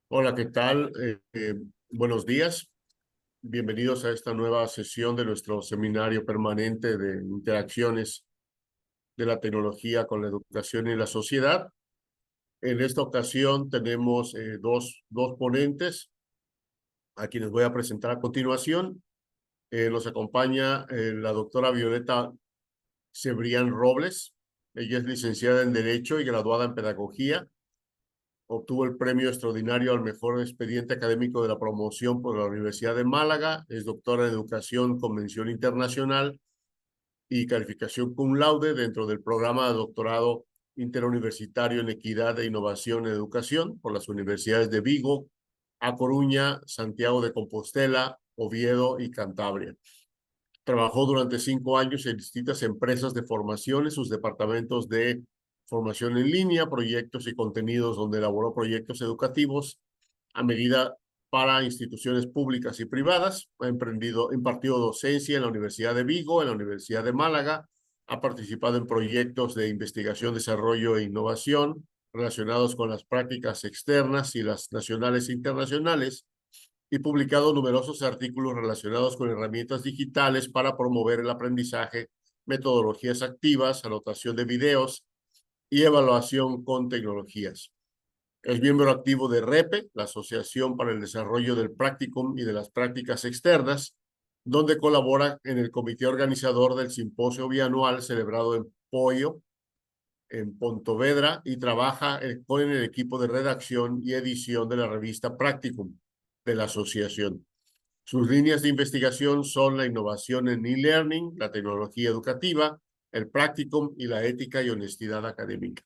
Hola, ¿qué tal? Buenos días. Bienvenidos a esta nueva sesión de nuestro seminario permanente de interacciones de la tecnología con la educación y la sociedad. En esta ocasión tenemos dos ponentes a quienes voy a presentar a continuación. Nos acompaña la doctora Violeta Cebrián Robles. Ella es licenciada en Derecho y graduada en Pedagogía. Obtuvo el premio extraordinario al mejor expediente académico de la promoción por la Universidad de Málaga. Es doctora en Educación con mención internacional y calificación cum laude dentro del programa de doctorado interuniversitario en Equidad e Innovación en Educación por las universidades de Vigo, A Coruña, Santiago de Compostela, Oviedo y Cantabria. Trabajó durante 5 años en distintas empresas de formación en sus departamentos de formación en línea, proyectos y contenidos, donde elaboró proyectos educativos a medida para instituciones públicas y privadas. Ha impartido docencia en la Universidad de Vigo, en la Universidad de Málaga. Ha participado en proyectos de investigación, desarrollo e innovación relacionados con las prácticas externas y las nacionales e internacionales, y publicado numerosos artículos relacionados con herramientas digitales para promover el aprendizaje, metodologías activas, anotación de videos y evaluación con tecnologías. Es miembro activo de REPE, la Asociación para el Desarrollo del Practicum y de las Prácticas Externas, donde colabora en el comité organizador del simposio bianual celebrado en Poio, en Pontevedra, y trabaja con el equipo de redacción y edición de la revista Practicum de la asociación. Sus líneas de investigación son la innovación en e-learning, la tecnología educativa, el practicum y la ética y honestidad académica.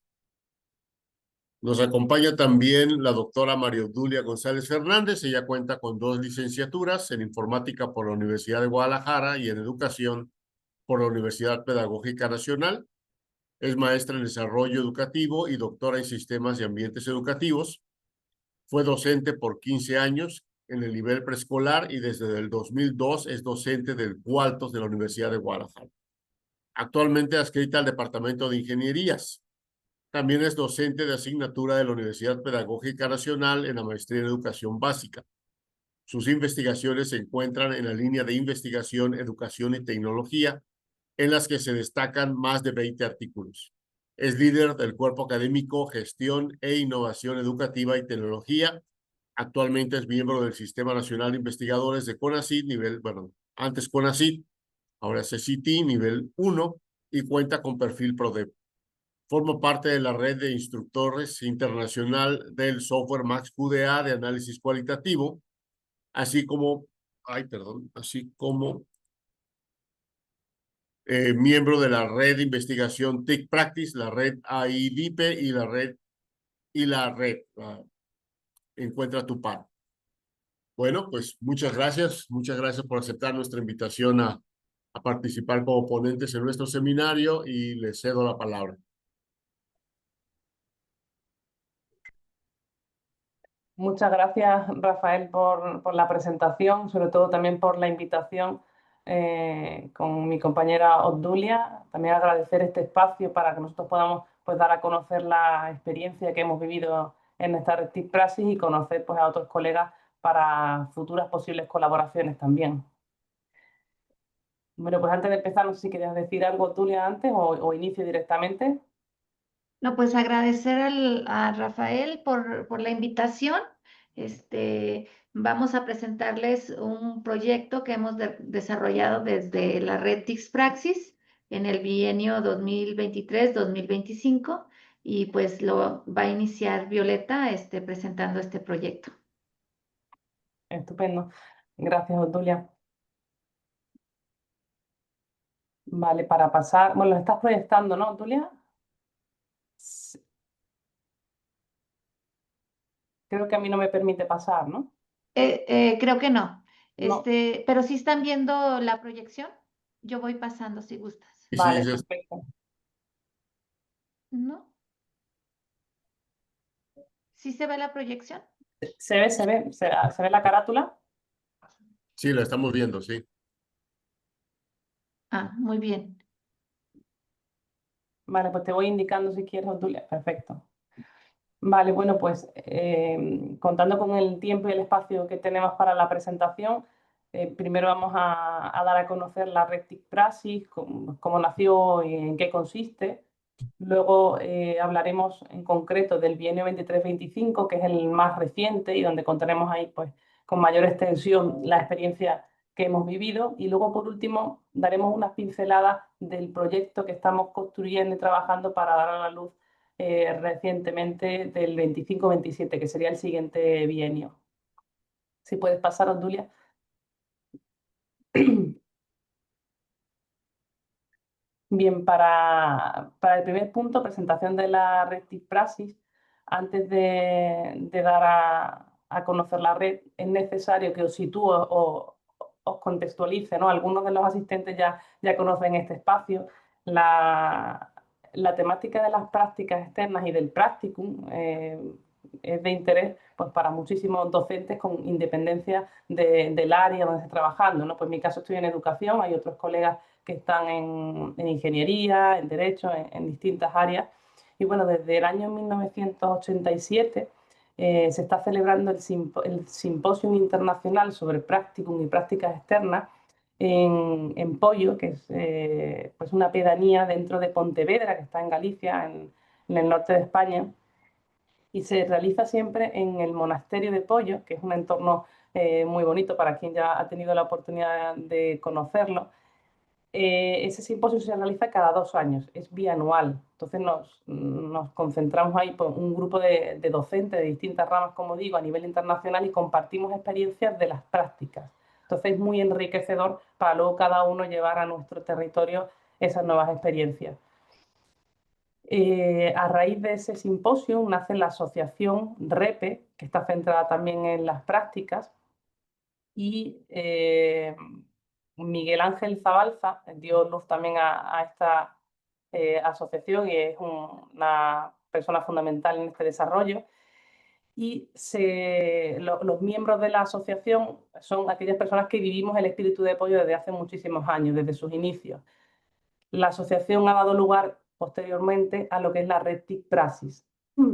Nos acompaña también la doctora María Obdulia González Fernández. Ella cuenta con 2 licenciaturas en informática por la Universidad de Guadalajara y en educación por la Universidad Pedagógica Nacional. Es maestra en desarrollo educativo y doctora en sistemas y ambientes educativos. Fue docente por 15 años en el nivel preescolar y desde el 2002 es docente del Cualtos de la Universidad de Guadalajara. Actualmente adscrita al Departamento de Ingenierías. También es docente de asignatura de la Universidad Pedagógica Nacional en la maestría en Educación Básica. Sus investigaciones se encuentran en la línea de investigación, educación y tecnología, en las que se destacan más de 20 artículos. Es líder del cuerpo académico Gestión e Innovación Educativa y Tecnología. Actualmente es miembro del Sistema Nacional de Investigadores de CONACYT, antes CONACYT, ahora CCT, nivel 1, y cuenta con perfil PRODEP. Forma parte de la red de instructores internacional del software Max QDA de análisis cualitativo, así como, miembro de la red de investigación TIC Practice, la red AIDIPE y la red Encuentra tu par. Bueno, pues muchas gracias por aceptar nuestra invitación a participar como ponentes en nuestro seminario, y les cedo la palabra. Muchas gracias, Rafael, por la presentación, sobre todo también por la invitación con mi compañera Obdulia. También agradecer este espacio para que nosotros podamos pues, dar a conocer la experiencia que hemos vivido en esta Red TIC Praxis y conocer pues, a otros colegas para futuras posibles colaboraciones también. Bueno, pues antes de empezar, no sé si querías decir algo, Obdulia, antes o inicio directamente. No, pues agradecer a Rafael por la invitación. Vamos a presentarles un proyecto que hemos desarrollado desde la red TICS Praxis en el bienio 2023-2025, y pues lo va a iniciar Violeta presentando este proyecto. Estupendo. Gracias, Obdulia. Vale, para pasar, bueno, lo estás proyectando, ¿no, Obdulia? Sí. Creo que a mí no me permite pasar, ¿no? Creo que no. No. Pero si están viendo la proyección, yo voy pasando si gustas. Y si Vale, dices, perfecto. ¿No? ¿Sí se ve la proyección? ¿Se ve la carátula? sí, la estamos viendo, sí. Ah, muy bien. Vale, pues te voy indicando si quieres, Obdulia. Perfecto. Vale, bueno, pues contando con el tiempo y el espacio que tenemos para la presentación, primero vamos a dar a conocer la Red TIC Praxis, cómo nació y en qué consiste. Luego hablaremos en concreto del bienio 23-25, que es el más reciente y donde contaremos ahí pues, con mayor extensión la experiencia que hemos vivido. Y luego, por último, daremos unas pinceladas del proyecto que estamos construyendo y trabajando para dar a la luz recientemente del 25-27, que sería el siguiente bienio. Si puedes pasar, Obdulia. Bien, para el primer punto, presentación de la red TIC Praxis, antes de dar a conocer la red, es necesario que os sitúe o os contextualice, ¿no? Algunos de los asistentes ya conocen este espacio. La temática de las prácticas externas y del practicum es de interés pues, para muchísimos docentes con independencia del área donde esté trabajando, ¿no? Pues en mi caso estoy en educación, hay otros colegas que están en ingeniería, en derecho, en distintas áreas. Y bueno, desde el año 1987 se está celebrando el Simposio Internacional sobre Practicum y Prácticas Externas en Poio, que es pues una pedanía dentro de Pontevedra, que está en Galicia, en el norte de España, y se realiza siempre en el monasterio de Poio, que es un entorno muy bonito para quien ya ha tenido la oportunidad de conocerlo. Ese simposio se realiza cada 2 años, es bianual. Entonces nos concentramos ahí por un grupo de docentes de distintas ramas, como digo, a nivel internacional y compartimos experiencias de las prácticas. Entonces es muy enriquecedor para luego cada uno llevar a nuestro territorio esas nuevas experiencias. A raíz de ese simposio nace la asociación REPE, que está centrada también en las prácticas, y Miguel Ángel Zabalza dio luz también a esta asociación y es una persona fundamental en este desarrollo. Y los miembros de la asociación son aquellas personas que vivimos el espíritu de Poio desde hace muchísimos años, desde sus inicios. La asociación ha dado lugar posteriormente a lo que es la red TIC Praxis.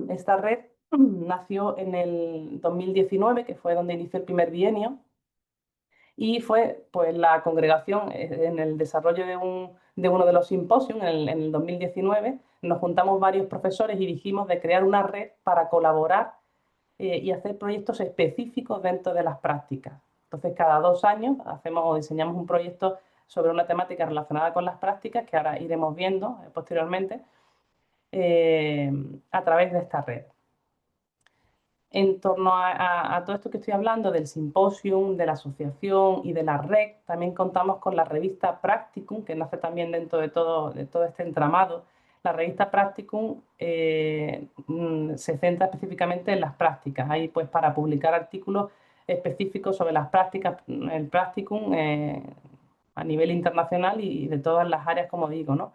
Esta red nació en el 2019, que fue donde inició el primer bienio, y fue pues, la congregación en el desarrollo de uno de los simposios en el 2019. Nos juntamos varios profesores y dijimos de crear una red para colaborar y hacer proyectos específicos dentro de las prácticas. Entonces, cada 2 años hacemos o diseñamos un proyecto sobre una temática relacionada con las prácticas, que ahora iremos viendo posteriormente, a través de esta red. En torno a todo esto que estoy hablando, del simposium, de la asociación y de la red, también contamos con la revista Practicum, que nace también dentro de todo este entramado. La revista Practicum se centra específicamente en las prácticas, ahí pues para publicar artículos específicos sobre las prácticas, el Practicum a nivel internacional y de todas las áreas, como digo, ¿no?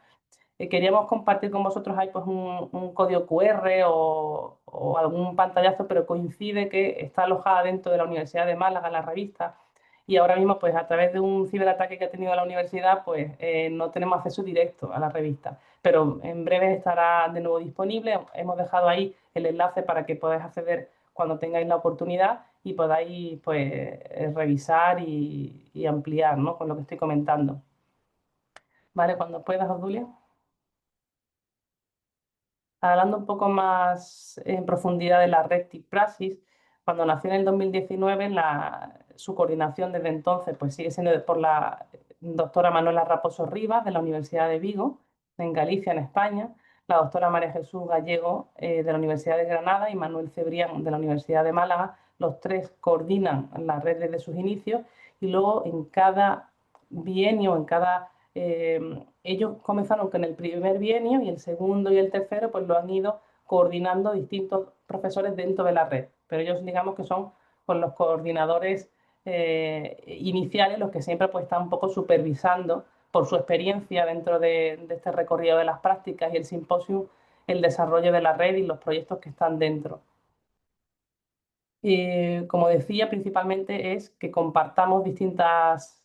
Queríamos compartir con vosotros ahí pues un código QR o algún pantallazo, pero coincide que está alojada dentro de la Universidad de Málaga, la revista, y ahora mismo pues a través de un ciberataque que ha tenido la universidad pues no tenemos acceso directo a la revista, pero en breve estará de nuevo disponible. Hemos dejado ahí el enlace para que podáis acceder cuando tengáis la oportunidad y podáis pues revisar y ampliar, ¿no? Con lo que estoy comentando. Vale, cuando puedas, Obdulia. Hablando un poco más en profundidad de la red TIC Praxis, cuando nació en el 2019, su coordinación desde entonces pues sigue siendo por la doctora Manuela Raposo Rivas, de la Universidad de Vigo, en Galicia, en España, la doctora María Jesús Gallego, de la Universidad de Granada, y Manuel Cebrián, de la Universidad de Málaga. Los tres coordinan la red desde sus inicios, y luego en cada bienio, ellos comenzaron con el primer bienio y el segundo y el tercero pues lo han ido coordinando distintos profesores dentro de la red, pero ellos digamos que son pues, los coordinadores iniciales, los que siempre pues están un poco supervisando por su experiencia dentro de este recorrido de las prácticas y el simposio, el desarrollo de la red y los proyectos que están dentro. Como decía, principalmente es que compartamos distintas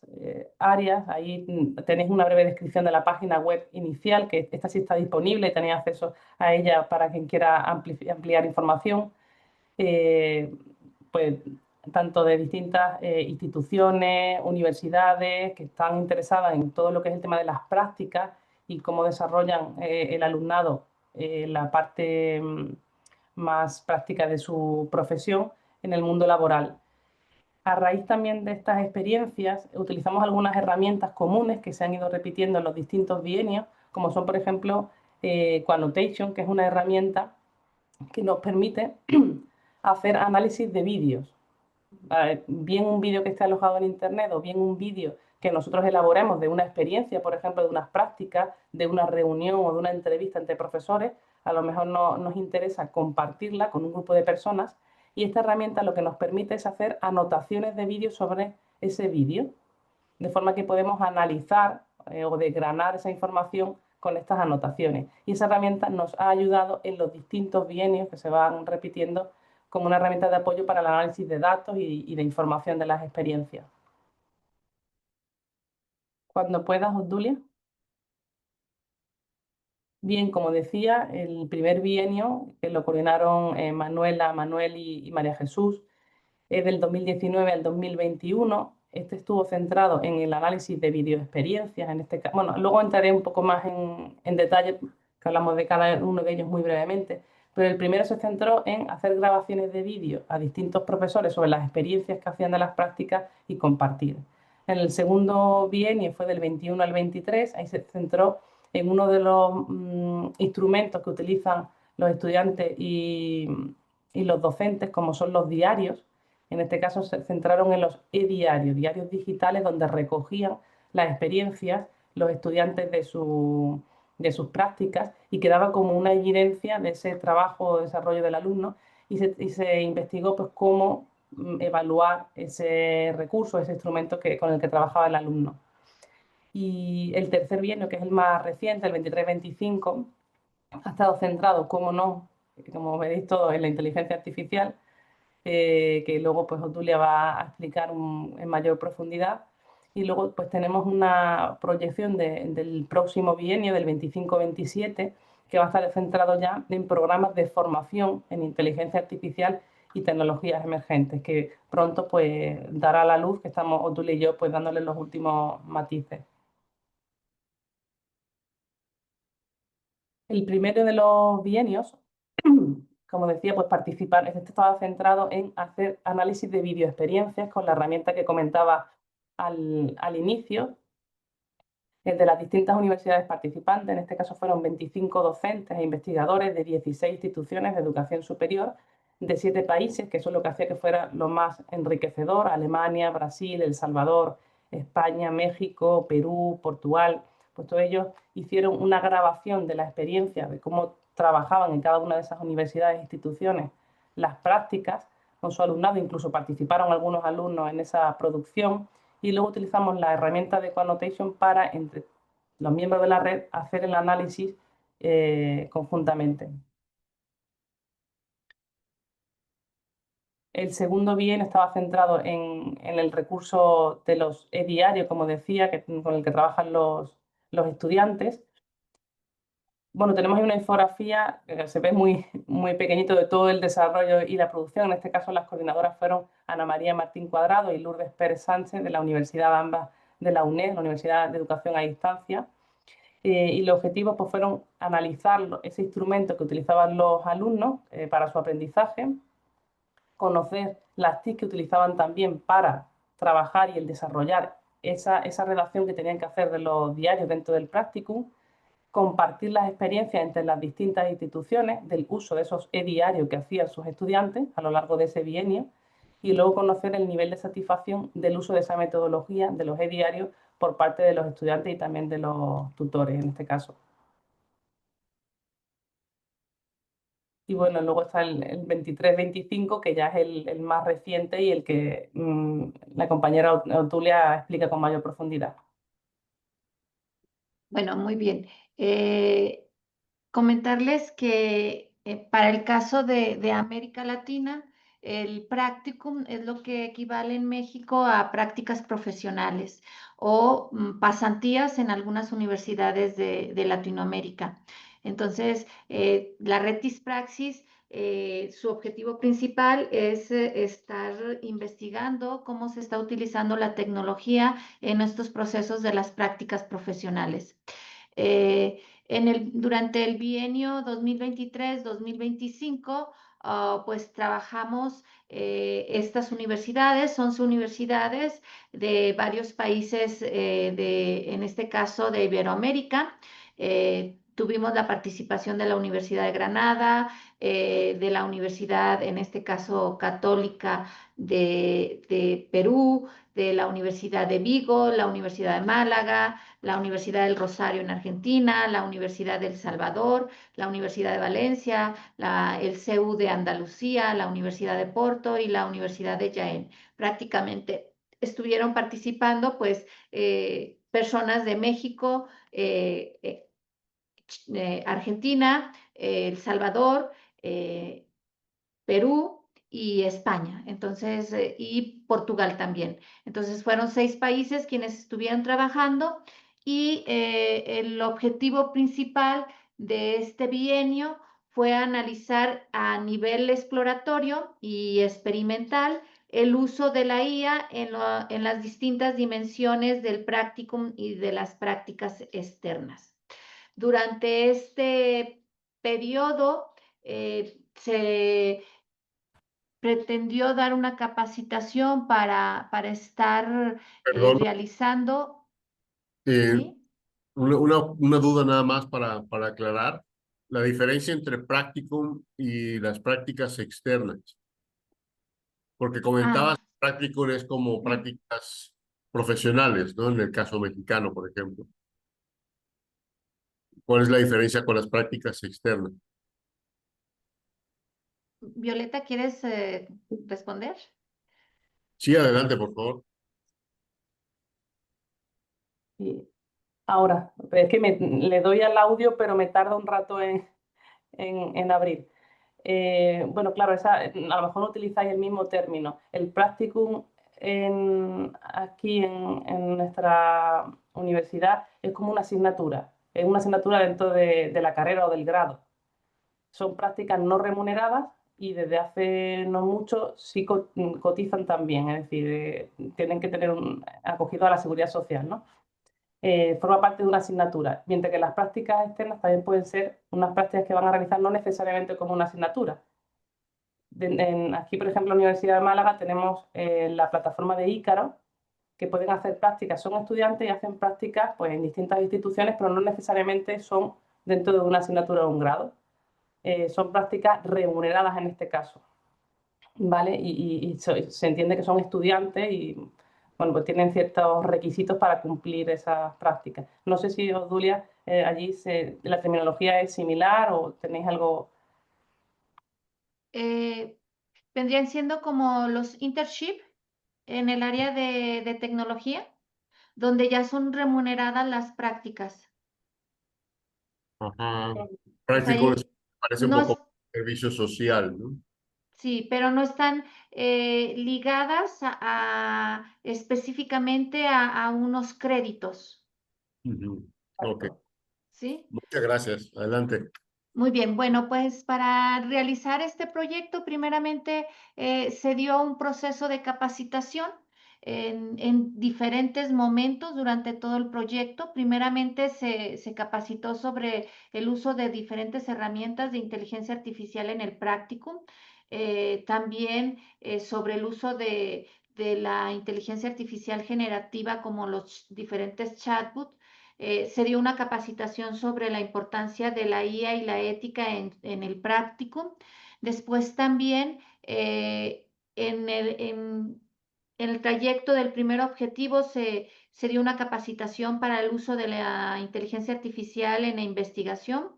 áreas. Ahí tenéis una breve descripción de la página web inicial, que esta sí está disponible y tenéis acceso a ella para quien quiera ampliar información. eh, pues, tanto de distintas instituciones, universidades que están interesadas en todo lo que es el tema de las prácticas y cómo desarrollan el alumnado la parte más práctica de su profesión en el mundo laboral. A raíz también de estas experiencias, utilizamos algunas herramientas comunes que se han ido repitiendo en los distintos bienios, como son, por ejemplo, Quannotation, que es una herramienta que nos permite hacer análisis de vídeos. Bien un vídeo que esté alojado en Internet o bien un vídeo que nosotros elaboremos de una experiencia, por ejemplo, de unas prácticas, de una reunión o de una entrevista entre profesores, a lo mejor nos interesa compartirla con un grupo de personas y esta herramienta lo que nos permite es hacer anotaciones de vídeo sobre ese vídeo, de forma que podemos analizar o desgranar esa información con estas anotaciones. Y esa herramienta nos ha ayudado en los distintos bienios que se van repitiendo como una herramienta de apoyo para el análisis de datos y de información de las experiencias. Cuando puedas, Obdulia. Bien, como decía, el primer bienio que lo coordinaron Manuel y María Jesús es del 2019 al 2021. Este estuvo centrado en el análisis de videoexperiencias, en este caso. Bueno, luego entraré un poco más en detalle, que hablamos de cada uno de ellos muy brevemente, pero el primero se centró en hacer grabaciones de vídeo a distintos profesores sobre las experiencias que hacían de las prácticas y compartir. En el segundo bienio fue del 21 al 23, ahí se centró en uno de los instrumentos que utilizan los estudiantes y los docentes, como son los diarios. En este caso se centraron en los e-diarios, diarios digitales donde recogían las experiencias los estudiantes de sus prácticas y quedaba como una evidencia de ese trabajo o desarrollo del alumno y se investigó pues cómo evaluar ese recurso, ese instrumento con el que trabajaba el alumno. Y el tercer bienio, que es el más reciente, el 23-25, ha estado centrado, como no, como veréis todos, en la inteligencia artificial, que luego pues Obdulia va a explicar en mayor profundidad. Y luego pues tenemos una proyección del próximo bienio, del 25-27, que va a estar centrado ya en programas de formación en inteligencia artificial y tecnologías emergentes, que pronto pues dará a la luz, que estamos Obdulia y yo pues dándole los últimos matices. El primero de los bienios, como decía, pues participar, este estaba centrado en hacer análisis de videoexperiencias con la herramienta que comentaba al inicio, de las distintas universidades participantes. En este caso fueron 25 docentes e investigadores de 16 instituciones de educación superior de 7 países, que eso es lo que hacía que fuera lo más enriquecedor: Alemania, Brasil, El Salvador, España, México, Perú, Portugal. Pues todos ellos hicieron una grabación de la experiencia de cómo trabajaban en cada una de esas universidades e instituciones las prácticas con su alumnado, incluso participaron algunos alumnos en esa producción, y luego utilizamos la herramienta de Quannotation para, entre los miembros de la red, hacer el análisis conjuntamente. El segundo bien estaba centrado en el recurso de los e-diarios, como decía, con el que trabajan los estudiantes. Bueno, tenemos ahí una infografía que se ve muy, muy pequeñito de todo el desarrollo y la producción. En este caso, las coordinadoras fueron Ana María Martín Cuadrado y Lourdes Pérez Sánchez, de la Universidad ambas de la UNED, la Universidad de Educación a Distancia. Y los objetivos pues, fueron analizar ese instrumento que utilizaban los alumnos para su aprendizaje, conocer las TIC que utilizaban también para trabajar y el desarrollar esa relación que tenían que hacer de los diarios dentro del practicum, compartir las experiencias entre las distintas instituciones del uso de esos e-diarios que hacían sus estudiantes a lo largo de ese bienio, y luego conocer el nivel de satisfacción del uso de esa metodología de los e-diarios por parte de los estudiantes y también de los tutores en este caso. Y bueno, luego está el 23-25, que ya es el más reciente y el que la compañera Obdulia explica con mayor profundidad. Bueno, muy bien. Comentarles que para el caso de América Latina, el practicum es lo que equivale en México a prácticas profesionales o pasantías en algunas universidades de Latinoamérica. Entonces, la Retis Praxis, su objetivo principal es estar investigando cómo se está utilizando la tecnología en estos procesos de las prácticas profesionales. Durante el bienio 2023-2025, pues trabajamos estas universidades, 11 universidades de varios países, en este caso de Iberoamérica. Tuvimos la participación de la Universidad de Granada, de la Universidad, en este caso católica, de Perú, de la Universidad de Vigo, la Universidad de Málaga, la Universidad del Rosario en Argentina, la Universidad del Salvador, la Universidad de Valencia, el CEU de Andalucía, la Universidad de Porto y la Universidad de Jaén. Prácticamente estuvieron participando pues personas de México, Argentina, El Salvador, Perú y España, entonces, y Portugal también. Entonces fueron 6 países quienes estuvieron trabajando y el objetivo principal de este bienio fue analizar a nivel exploratorio y experimental el uso de la IA en las distintas dimensiones del practicum y de las prácticas externas. Durante este periodo se pretendió dar una capacitación para estar Perdón, realizando, eh, ¿sí? una duda nada más para aclarar. La diferencia entre practicum y las prácticas externas, porque Ah, comentabas practicum es como mm, prácticas profesionales, ¿no? En el caso mexicano, por ejemplo. ¿Cuál es la diferencia con las prácticas externas? Violeta, ¿quieres responder? Sí, adelante, por favor. Y ahora, es que le doy al audio, pero me tarda un rato en abrir. Bueno, claro, a lo mejor no utilizáis el mismo término. El practicum aquí en nuestra universidad es como una asignatura, es una asignatura dentro de la carrera o del grado. Son prácticas no remuneradas y desde hace no mucho sí cotizan también, es decir, tienen que tener acogido a la seguridad social, ¿no? Forma parte de una asignatura, mientras que las prácticas externas también pueden ser unas prácticas que van a realizar no necesariamente como una asignatura. Aquí, por ejemplo, en la Universidad de Málaga tenemos la plataforma de Ícaro, que pueden hacer prácticas, son estudiantes y hacen prácticas pues, en distintas instituciones, pero no necesariamente son dentro de una asignatura o un grado. Son prácticas remuneradas en este caso, ¿vale? Se entiende que son estudiantes y bueno, pues tienen ciertos requisitos para cumplir esas prácticas. No sé si, Osdulia, allí la terminología es similar o tenéis algo. eh, vendrían siendo como los internship en el área de tecnología, donde ya son remuneradas las prácticas. Ajá. O sea, Práctico parece un no es, poco servicio social, ¿no? sí, pero no están ligadas específicamente a unos créditos, Ujú. Ok, Exacto. ¿sí? muchas gracias. Adelante. Muy bien, bueno, pues para realizar este proyecto, primeramente se dio un proceso de capacitación en diferentes momentos durante todo el proyecto. Primeramente se capacitó sobre el uso de diferentes herramientas de inteligencia artificial en el practicum, también sobre el uso de la inteligencia artificial generativa como los diferentes chatbots. Se dio una capacitación sobre la importancia de la IA y la ética en el práctico. Después también en en el trayecto del primer objetivo se dio una capacitación para el uso de la inteligencia artificial en la investigación,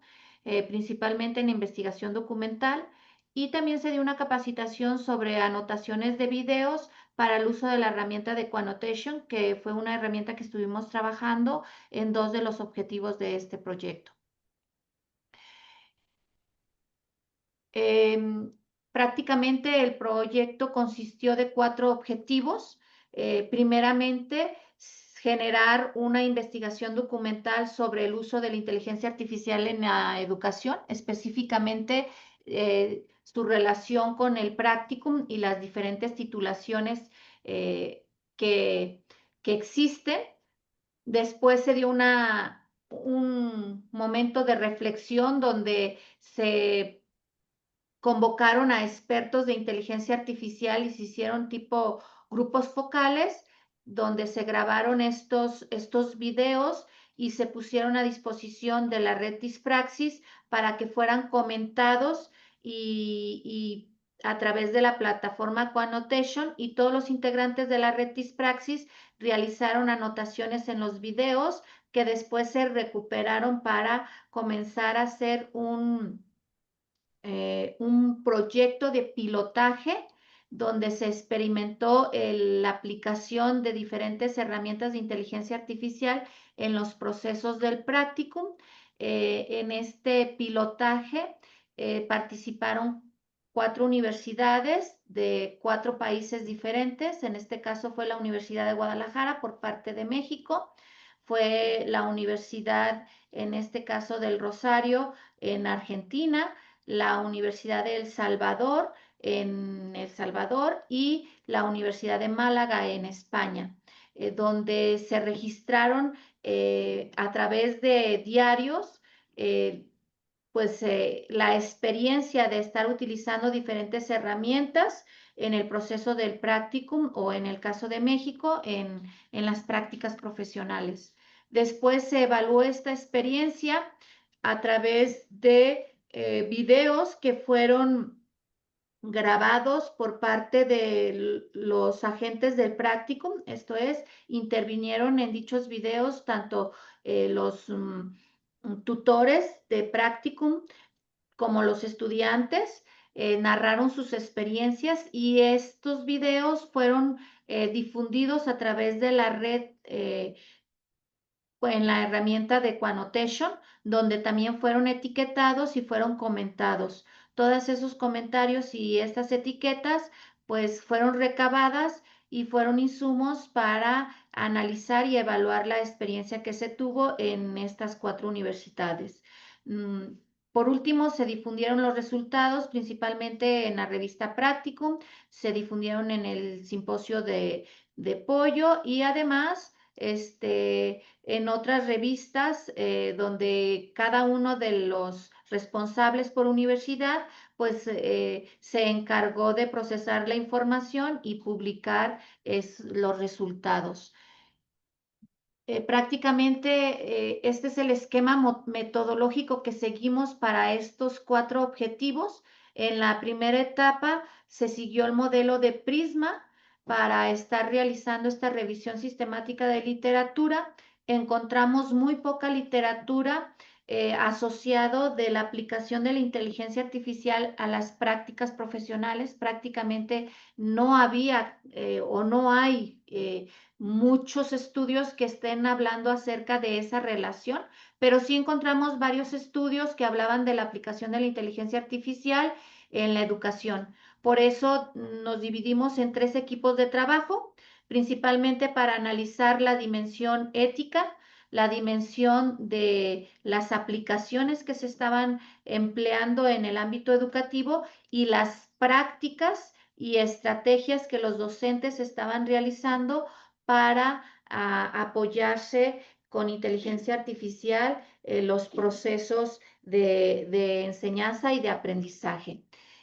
principalmente en investigación documental. Y también se dio una capacitación sobre anotaciones de videos para el uso de la herramienta de Quannotation, que fue una herramienta que estuvimos trabajando en 2 de los objetivos de este proyecto. prácticamente el proyecto consistió de 4 objetivos. Primeramente, generar una investigación documental sobre el uso de la inteligencia artificial en la educación, específicamente su relación con el practicum y las diferentes titulaciones que existen. Después se dio un momento de reflexión donde se convocaron a expertos de inteligencia artificial y se hicieron tipo grupos focales donde se grabaron estos videos y se pusieron a disposición de la red Dispraxis para que fueran comentados y a través de la plataforma Quannotation, y todos los integrantes de la red Dispraxis realizaron anotaciones en los videos que después se recuperaron para comenzar a hacer un proyecto de pilotaje donde se experimentó la aplicación de diferentes herramientas de inteligencia artificial en los procesos del practicum. En este pilotaje participaron 4 universidades de 4 países diferentes. En este caso fue la Universidad de Guadalajara por parte de México, fue la Universidad, en este caso del Rosario, en Argentina, la Universidad de El Salvador en El Salvador y la Universidad de Málaga en España, donde se registraron a través de diarios la experiencia de estar utilizando diferentes herramientas en el proceso del practicum o, en el caso de México, en las prácticas profesionales. Después se evaluó esta experiencia a través de videos que fueron grabados por parte de los agentes del practicum, esto es, intervinieron en dichos videos tanto los tutores de practicum como los estudiantes. Narraron sus experiencias y estos videos fueron difundidos a través de la red en la herramienta de Quannotation, donde también fueron etiquetados y fueron comentados. Todos esos comentarios y estas etiquetas pues fueron recabadas y fueron insumos para analizar y evaluar la experiencia que se tuvo en estas 4 universidades. Por último, se difundieron los resultados principalmente en la revista Practicum, se difundieron en el simposio de Pollo y además en otras revistas donde cada uno de los responsables por universidad pues se encargó de procesar la información y publicar los resultados. Prácticamente este es el esquema metodológico que seguimos para estos 4 objetivos. En la primera etapa se siguió el modelo de Prisma para estar realizando esta revisión sistemática de literatura. Encontramos muy poca literatura asociado de la aplicación de la inteligencia artificial a las prácticas profesionales. Prácticamente no había o no hay muchos estudios que estén hablando acerca de esa relación, pero sí encontramos varios estudios que hablaban de la aplicación de la inteligencia artificial en la educación. Por eso nos dividimos en 3 equipos de trabajo, principalmente para analizar la dimensión ética, la dimensión de las aplicaciones que se estaban empleando en el ámbito educativo y las prácticas y estrategias que los docentes estaban realizando para apoyarse con inteligencia artificial los procesos de enseñanza y de aprendizaje.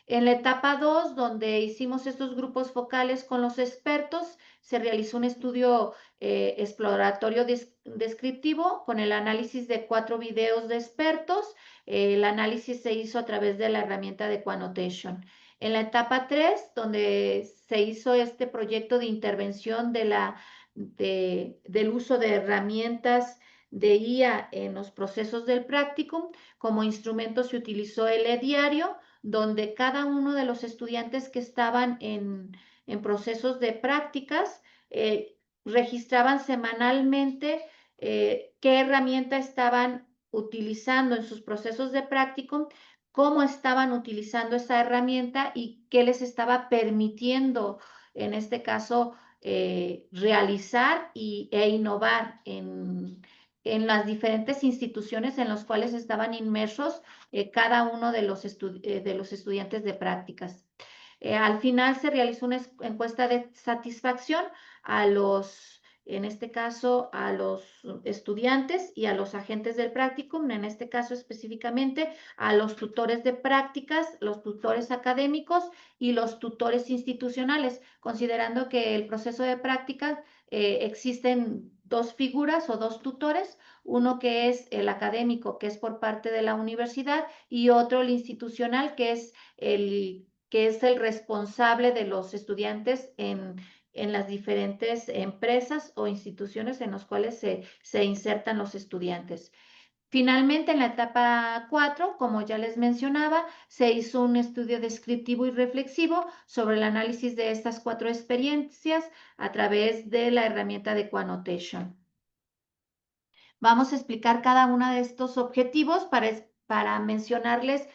En la etapa 2, donde hicimos estos grupos focales con los expertos, se realizó un estudio exploratorio descriptivo con el análisis de 4 videos de expertos. El análisis se hizo a través de la herramienta de Quannotation. En la etapa 3, donde se hizo este proyecto de intervención del uso de herramientas de IA en los procesos del practicum, como instrumento se utilizó el e-diario, donde cada uno de los estudiantes que estaban en procesos de prácticas registraban semanalmente qué herramienta estaban utilizando en sus procesos de practicum cómo estaban utilizando esa herramienta y qué les estaba permitiendo, en este caso, realizar e innovar en las diferentes instituciones en las cuales estaban inmersos cada uno de los estudiantes de prácticas. Al final se realizó una encuesta de satisfacción en este caso, a los estudiantes y a los agentes del practicum, en este caso específicamente a los tutores de prácticas, los tutores académicos y los tutores institucionales, considerando que el proceso de prácticas existen dos figuras o dos tutores, uno que es el académico, que es por parte de la universidad, y otro el institucional, que es el responsable de los estudiantes en las diferentes empresas o instituciones en las cuales se insertan los estudiantes. Finalmente, en la etapa 4, como ya les mencionaba, se hizo un estudio descriptivo y reflexivo sobre el análisis de estas 4 experiencias a través de la herramienta de Quannotation. Vamos a explicar cada uno de estos objetivos para mencionarles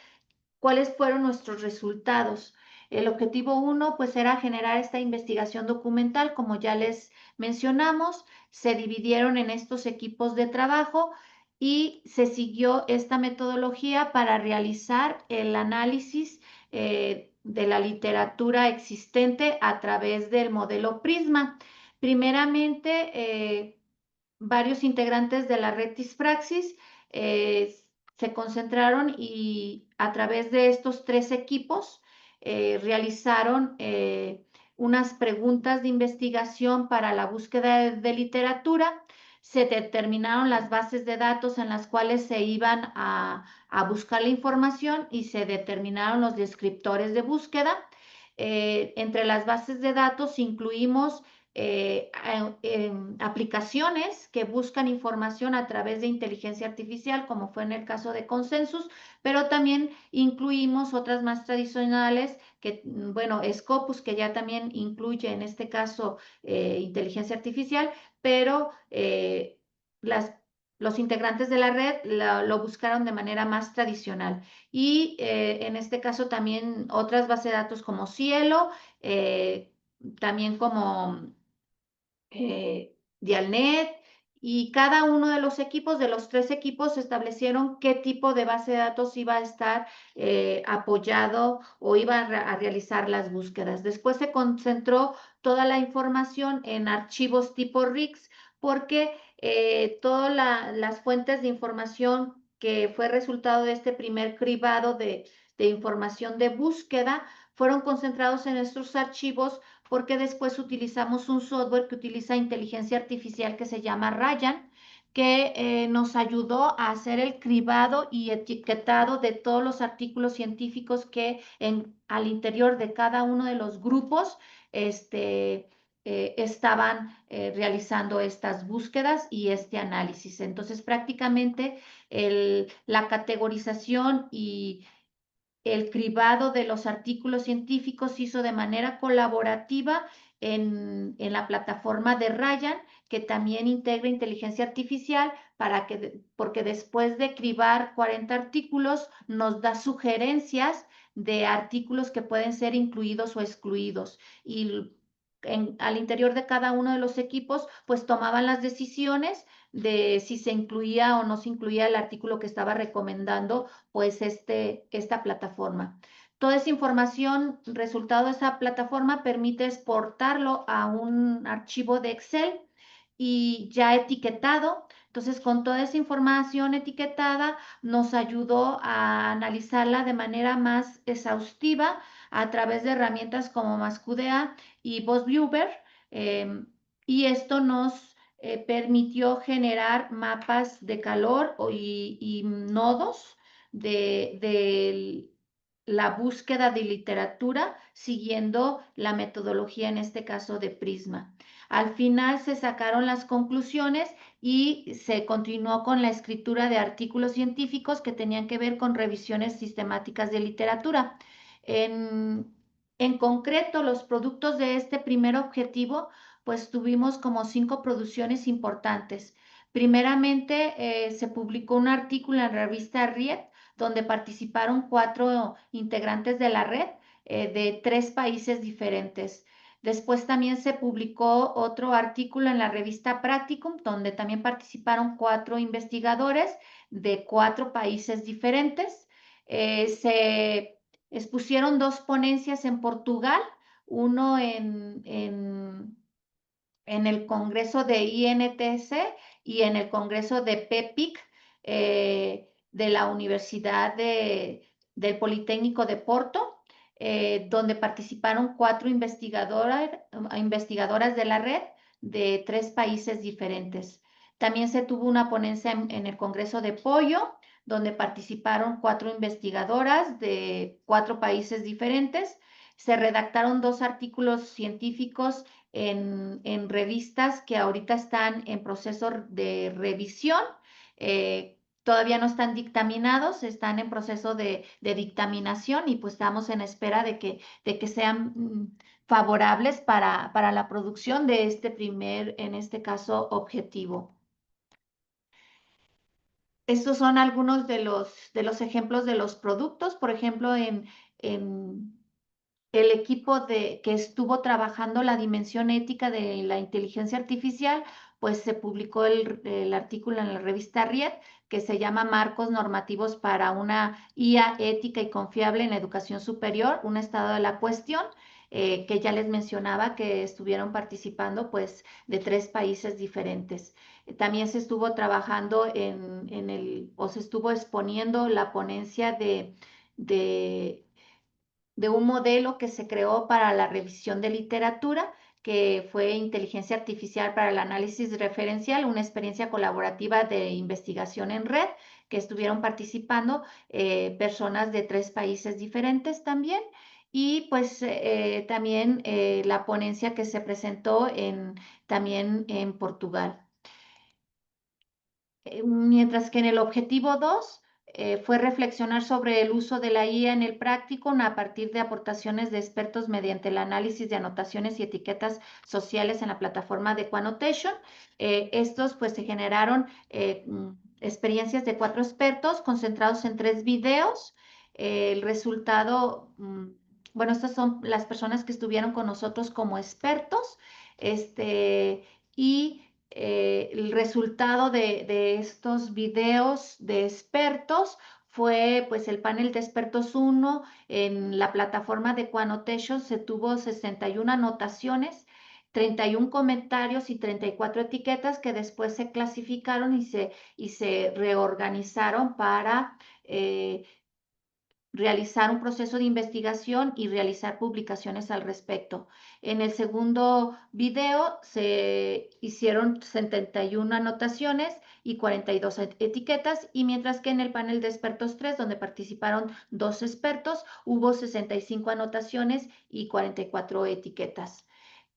cuáles fueron nuestros resultados. El objetivo 1, pues, era generar esta investigación documental, como ya les mencionamos. Se dividieron en estos equipos de trabajo y se siguió esta metodología para realizar el análisis de la literatura existente a través del modelo Prisma. Primeramente, varios integrantes de la red Tispraxis se concentraron y a través de estos 3 equipos realizaron unas preguntas de investigación para la búsqueda de literatura. Se determinaron las bases de datos en las cuales se iban a buscar la información y se determinaron los descriptores de búsqueda. Entre las bases de datos incluimos aplicaciones que buscan información a través de inteligencia artificial, como fue en el caso de Consensus, pero también incluimos otras más tradicionales, que, bueno, Scopus, que ya también incluye en este caso inteligencia artificial, pero los integrantes de la red lo buscaron de manera más tradicional. Y en este caso también otras bases de datos como Cielo, también como Dialnet, y cada uno de los equipos, de los 3 equipos, establecieron qué tipo de base de datos iba a estar apoyado o iba a realizar las búsquedas. Después se concentró toda la información en archivos tipo RIX, porque todas las fuentes de información que fue resultado de este primer cribado de información de búsqueda fueron concentrados en estos archivos, porque después utilizamos un software que utiliza inteligencia artificial que se llama Ryan, que nos ayudó a hacer el cribado y etiquetado de todos los artículos científicos que al interior de cada uno de los grupos estaban realizando estas búsquedas y este análisis. Entonces, prácticamente la categorización y el cribado de los artículos científicos se hizo de manera colaborativa en la plataforma de Ryan, que también integra inteligencia artificial, porque después de cribar 40 artículos nos da sugerencias de artículos que pueden ser incluidos o excluidos. Y al interior de cada uno de los equipos, pues tomaban las decisiones de si se incluía o no se incluía el artículo que estaba recomendando pues esta plataforma. Toda esa información, resultado de esa plataforma, permite exportarlo a un archivo de Excel y ya etiquetado. Entonces, con toda esa información etiquetada, nos ayudó a analizarla de manera más exhaustiva a través de herramientas como Mascudea y BossViewer, y esto nos permitió generar mapas de calor y nodos de la búsqueda de literatura siguiendo la metodología, en este caso de Prisma. Al final se sacaron las conclusiones y se continuó con la escritura de artículos científicos que tenían que ver con revisiones sistemáticas de literatura. En concreto, los productos de este primer objetivo, pues tuvimos como 5 producciones importantes. Primeramente, se publicó un artículo en la revista Riet donde participaron 4 integrantes de la red de 3 países diferentes. Después también se publicó otro artículo en la revista Practicum, donde también participaron 4 investigadores de 4 países diferentes. Se expusieron 2 ponencias en Portugal, uno en el Congreso de INTS y en el Congreso de PEPIC de la Universidad del Politécnico de Porto, donde participaron 4 investigadoras de la red de 3 países diferentes. También se tuvo una ponencia en el Congreso de Pollo, donde participaron 4 investigadoras de 4 países diferentes. Se redactaron 2 artículos científicos en revistas que ahorita están en proceso de revisión. Todavía no están dictaminados, están en proceso de dictaminación y pues estamos en espera de que sean favorables para la producción de este primer, en este caso, objetivo. Estos son algunos de los ejemplos de los productos. Por ejemplo, en el equipo que estuvo trabajando la dimensión ética de la inteligencia artificial, pues se publicó el artículo en la revista RIET, que se llama Marcos normativos para una IA ética y confiable en la educación superior, un estado de la cuestión, que ya les mencionaba que estuvieron participando pues de 3 países diferentes. También se estuvo trabajando o se estuvo exponiendo la ponencia de un modelo que se creó para la revisión de literatura, que fue inteligencia artificial para el análisis referencial, una experiencia colaborativa de investigación en red, que estuvieron participando personas de 3 países diferentes también. Y pues también la ponencia que se presentó también en Portugal. Mientras que en el objetivo 2 fue reflexionar sobre el uso de la IA en el práctico a partir de aportaciones de expertos mediante el análisis de anotaciones y etiquetas sociales en la plataforma de Quannotation. Estos pues se generaron experiencias de 4 expertos concentrados en 3 videos. El resultado, bueno, estas son las personas que estuvieron con nosotros como expertos, y el resultado de estos videos de expertos fue pues el panel de expertos 1 en la plataforma de Quannotation. Se tuvo 61 anotaciones, 31 comentarios y 34 etiquetas que después se clasificaron y se reorganizaron para realizar un proceso de investigación y realizar publicaciones al respecto. En el segundo video se hicieron 71 anotaciones y 42 etiquetas, y mientras que en el panel de expertos 3, donde participaron 2 expertos, hubo 65 anotaciones y 44 etiquetas.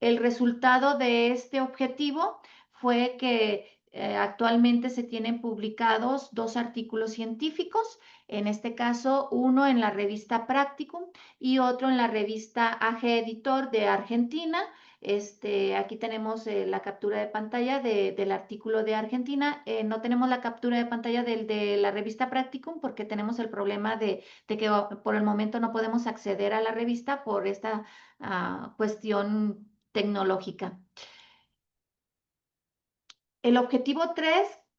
El resultado de este objetivo fue que actualmente se tienen publicados 2 artículos científicos, en este caso uno en la revista Practicum y otro en la revista AG Editor de Argentina. Aquí tenemos la captura de pantalla del artículo de Argentina. No tenemos la captura de pantalla de la revista Practicum porque tenemos el problema de que por el momento no podemos acceder a la revista por esta cuestión tecnológica. El objetivo 3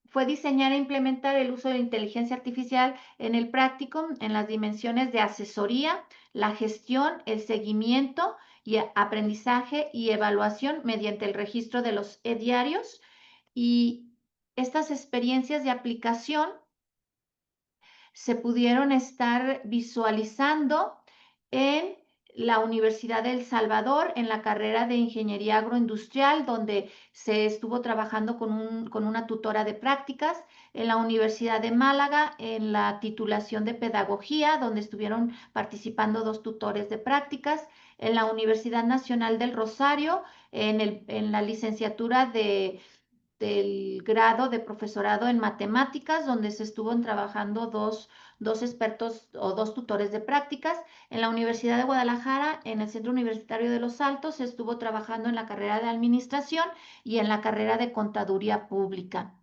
fue diseñar e implementar el uso de inteligencia artificial en el Practicum en las dimensiones de asesoría, la gestión, el seguimiento y aprendizaje y evaluación mediante el registro de los e-diarios. Y estas experiencias de aplicación se pudieron estar visualizando en la Universidad de El Salvador, en la carrera de Ingeniería Agroindustrial, donde se estuvo trabajando con una tutora de prácticas, en la Universidad de Málaga, en la titulación de Pedagogía, donde estuvieron participando 2 tutores de prácticas, en la Universidad Nacional del Rosario, en la licenciatura del grado de profesorado en matemáticas, donde se estuvo trabajando dos expertos o 2 tutores de prácticas. En la Universidad de Guadalajara, en el Centro Universitario de Los Altos, se estuvo trabajando en la carrera de administración y en la carrera de contaduría pública.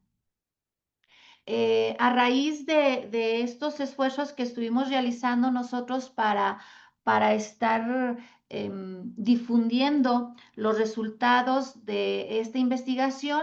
A raíz de estos esfuerzos que estuvimos realizando nosotros para estar difundiendo los resultados de esta investigación,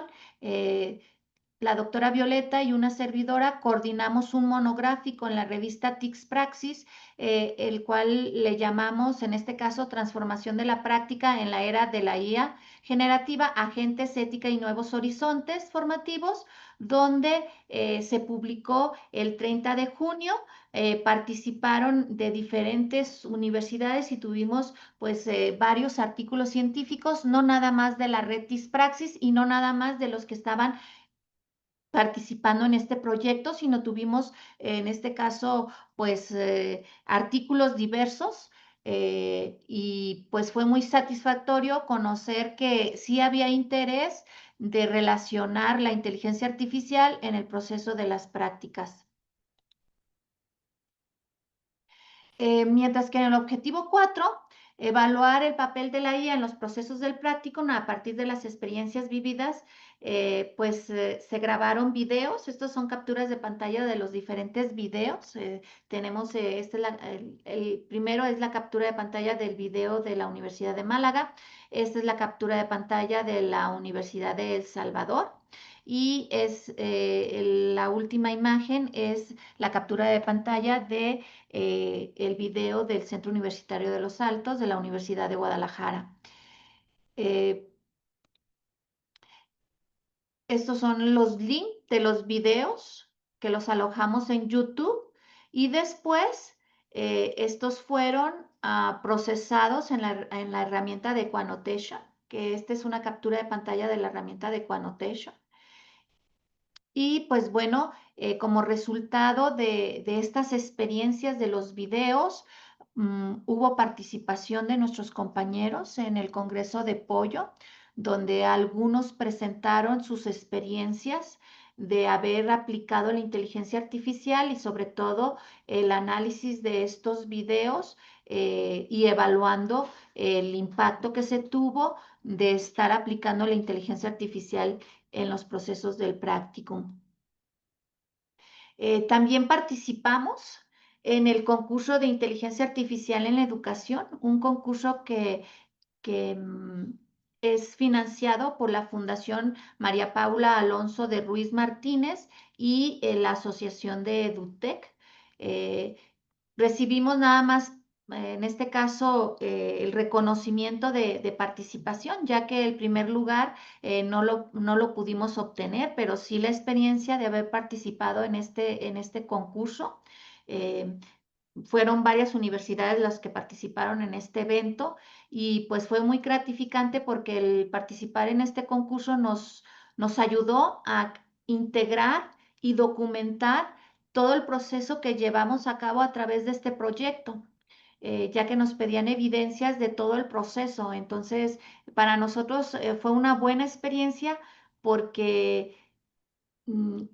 la doctora Violeta y una servidora coordinamos un monográfico en la revista TICS Praxis, el cual le llamamos, en este caso, Transformación de la Práctica en la Era de la IA Generativa, Agentes, Ética y Nuevos Horizontes Formativos, donde se publicó el 30 de junio. Participaron de diferentes universidades y tuvimos pues varios artículos científicos, no nada más de la red TICS Praxis y no nada más de los que estaban participando en este proyecto, sino tuvimos en este caso pues artículos diversos, y pues fue muy satisfactorio conocer que sí había interés de relacionar la inteligencia artificial en el proceso de las prácticas. Mientras que en el objetivo 4, evaluar el papel de la IA en los procesos del practicum a partir de las experiencias vividas, se grabaron videos. Estos son capturas de pantalla de los diferentes videos. Tenemos, el primero es la captura de pantalla del video de la Universidad de Málaga. Esta es la captura de pantalla de la Universidad de El Salvador. Y la última imagen es la captura de pantalla de el video del Centro Universitario de los Altos de la Universidad de Guadalajara. Estos son los links de los videos que los alojamos en YouTube y después estos fueron procesados en la herramienta de Equanotation, que esta es una captura de pantalla de la herramienta de Equanotation. Y pues bueno, como resultado de estas experiencias de los videos, hubo participación de nuestros compañeros en el Congreso de Pollo, donde algunos presentaron sus experiencias de haber aplicado la inteligencia artificial y sobre todo el análisis de estos videos, y evaluando el impacto que se tuvo de estar aplicando la inteligencia artificial en los procesos del practicum. También participamos en el concurso de inteligencia artificial en la educación, un concurso que es financiado por la Fundación María Paula Alonso de Ruiz Martínez y la Asociación de EduTech. Recibimos nada más, en este caso, el reconocimiento de participación, ya que el primer lugar no lo pudimos obtener, pero sí la experiencia de haber participado en este concurso. Fueron varias universidades las que participaron en este evento y pues fue muy gratificante porque el participar en este concurso nos ayudó a integrar y documentar todo el proceso que llevamos a cabo a través de este proyecto, ya que nos pedían evidencias de todo el proceso. Entonces, para nosotros fue una buena experiencia porque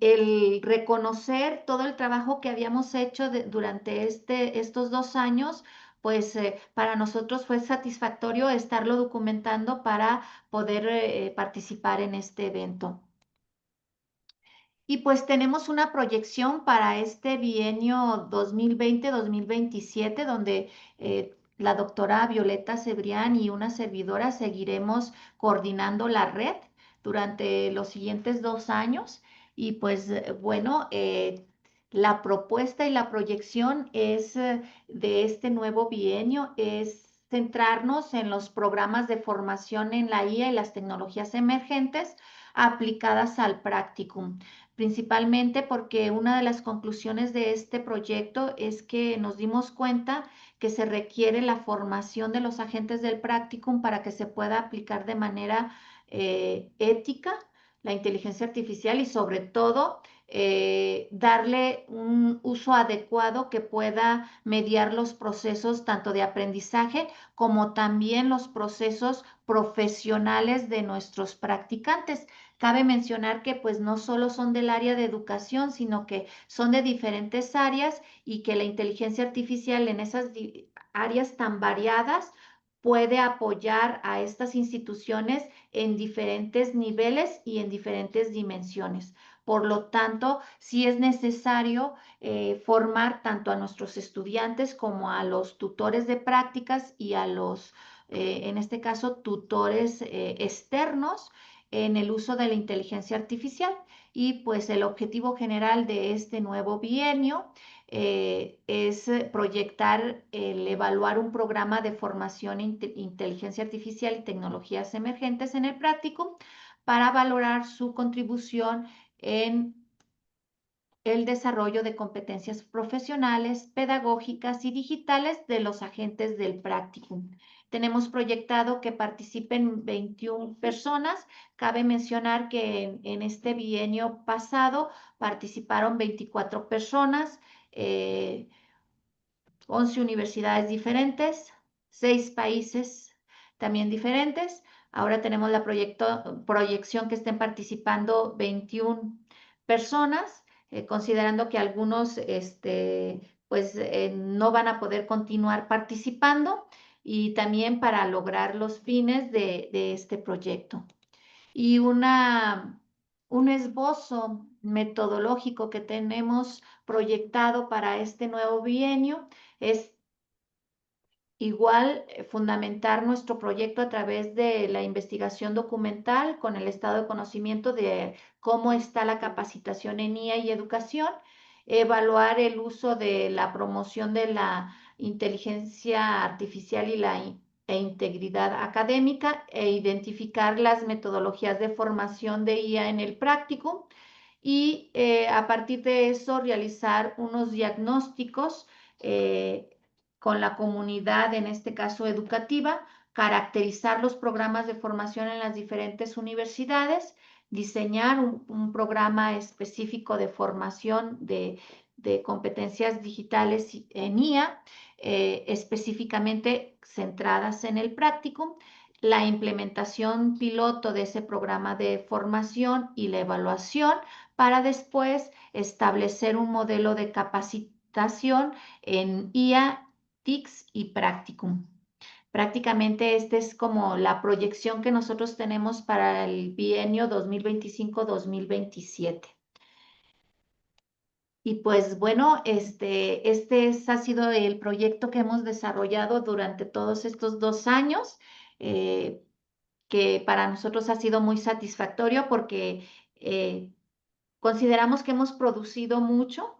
el reconocer todo el trabajo que habíamos hecho durante estos 2 años, pues para nosotros fue satisfactorio estarlo documentando para poder participar en este evento. Y pues tenemos una proyección para este bienio 2020-2027, donde la doctora Violeta Cebrián y una servidora seguiremos coordinando la red durante los siguientes 2 años. Y pues bueno, la propuesta y la proyección es de este nuevo bienio es centrarnos en los programas de formación en la IA y las tecnologías emergentes aplicadas al practicum, principalmente porque una de las conclusiones de este proyecto es que nos dimos cuenta que se requiere la formación de los agentes del practicum para que se pueda aplicar de manera ética la inteligencia artificial y sobre todo darle un uso adecuado que pueda mediar los procesos tanto de aprendizaje como también los procesos profesionales de nuestros practicantes. Cabe mencionar que pues no solo son del área de educación, sino que son de diferentes áreas y que la inteligencia artificial en esas áreas tan variadas puede apoyar a estas instituciones en diferentes niveles y en diferentes dimensiones. Por lo tanto, sí es necesario formar tanto a nuestros estudiantes como a los tutores de prácticas y a los, en este caso, tutores externos en el uso de la inteligencia artificial. Y pues el objetivo general de este nuevo bienio es proyectar evaluar un programa de formación en inteligencia artificial y tecnologías emergentes en el práctico para valorar su contribución en el desarrollo de competencias profesionales, pedagógicas y digitales de los agentes del practicum. Tenemos proyectado que participen 21 personas. Cabe mencionar que en este bienio pasado participaron 24 personas, 11 universidades diferentes, 6 países también diferentes. Ahora tenemos la proyección que estén participando 21 personas, considerando que algunos no van a poder continuar participando, y también para lograr los fines de este proyecto. Y un esbozo metodológico que tenemos proyectado para este nuevo bienio es igual fundamentar nuestro proyecto a través de la investigación documental con el estado de conocimiento de cómo está la capacitación en IA y educación, evaluar el uso de la promoción de la inteligencia artificial e integridad académica, e identificar las metodologías de formación de IA en el práctico, y a partir de eso realizar unos diagnósticos con la comunidad, en este caso educativa, caracterizar los programas de formación en las diferentes universidades, diseñar un programa específico de formación de competencias digitales en IA, específicamente centradas en el practicum, la implementación piloto de ese programa de formación y la evaluación, para después establecer un modelo de capacitación en IA, TICS y Practicum. Prácticamente esta es como la proyección que nosotros tenemos para el bienio 2025-2027. Y pues bueno, este ha sido el proyecto que hemos desarrollado durante todos estos 2 años, que para nosotros ha sido muy satisfactorio porque consideramos que hemos producido mucho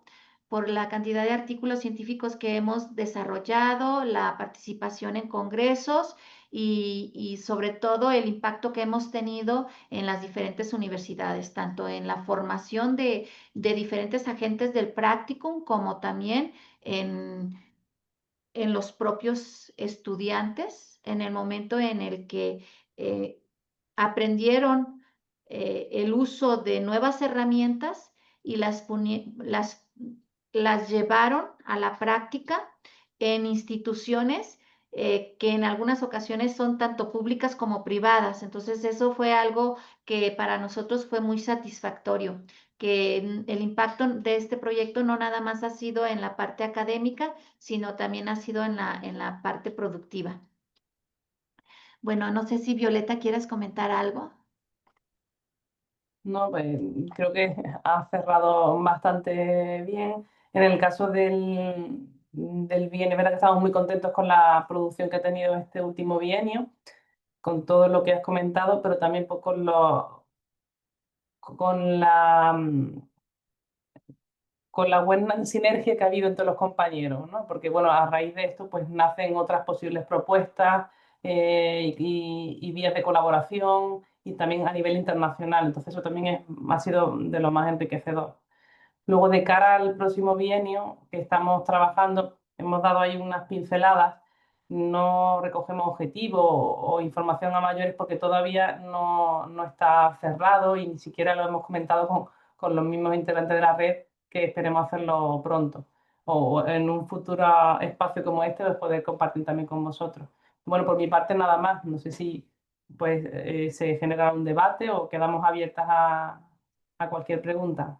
por la cantidad de artículos científicos que hemos desarrollado, la participación en congresos y sobre todo el impacto que hemos tenido en las diferentes universidades, tanto en la formación de diferentes agentes del practicum, como también en los propios estudiantes, en el momento en el que aprendieron el uso de nuevas herramientas y las llevaron a la práctica en instituciones que en algunas ocasiones son tanto públicas como privadas. Entonces eso fue algo que para nosotros fue muy satisfactorio, que el impacto de este proyecto no nada más ha sido en la parte académica, sino también ha sido en la parte productiva. Bueno, no sé si Violeta quieres comentar algo. No, creo que ha cerrado bastante bien. En el caso del bienio, es verdad que estamos muy contentos con la producción que ha tenido este último bienio, con todo lo que has comentado, pero también pues, con la buena sinergia que ha habido entre los compañeros, ¿no? Porque, bueno, a raíz de esto, pues nacen otras posibles propuestas y vías de colaboración, y también a nivel internacional. Entonces, eso también ha sido de lo más enriquecedor. Luego, de cara al próximo bienio que estamos trabajando, hemos dado ahí unas pinceladas. No recogemos objetivos o información a mayores porque todavía no está cerrado, y ni siquiera lo hemos comentado con los mismos integrantes de la red, que esperemos hacerlo pronto, o en un futuro espacio como este, pues poder compartir también con vosotros. Bueno, por mi parte nada más. No sé si pues se genera un debate o quedamos abiertas a cualquier pregunta.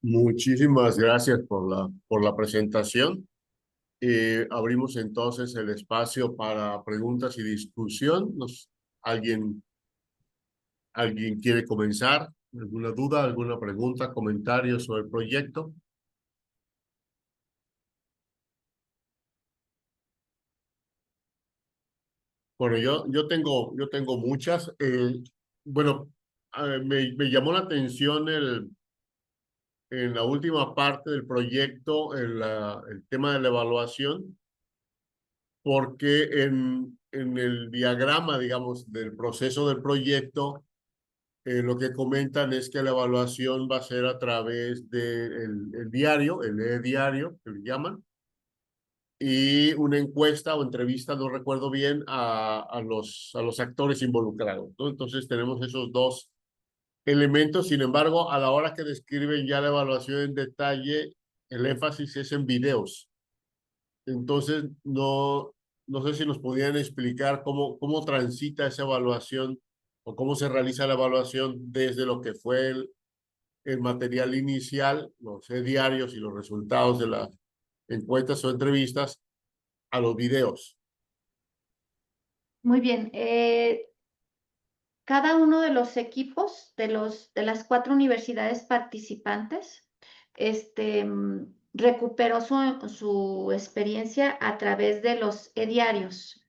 Muchísimas gracias por la presentación. Abrimos entonces el espacio para preguntas y discusión. ¿Alguien quiere comenzar? ¿Alguna duda, alguna pregunta, comentario sobre el proyecto? Bueno, yo tengo muchas. Bueno, me llamó la atención en la última parte del proyecto, el tema de la evaluación, porque en el diagrama, digamos, del proceso del proyecto, lo que comentan es que la evaluación va a ser a través del el diario, el e-diario, que le llaman, y una encuesta o entrevista, no recuerdo bien, a los actores involucrados, ¿no? Entonces tenemos esos dos elementos. Sin embargo, a la hora que describen ya la evaluación en detalle, el énfasis es en videos. Entonces, no sé si nos podrían explicar cómo transita esa evaluación o cómo se realiza la evaluación desde lo que fue el material inicial, los diarios y los resultados de las encuestas o entrevistas, a los videos. Muy bien. Cada uno de los equipos de las 4 universidades participantes recuperó su experiencia a través de los e-diarios.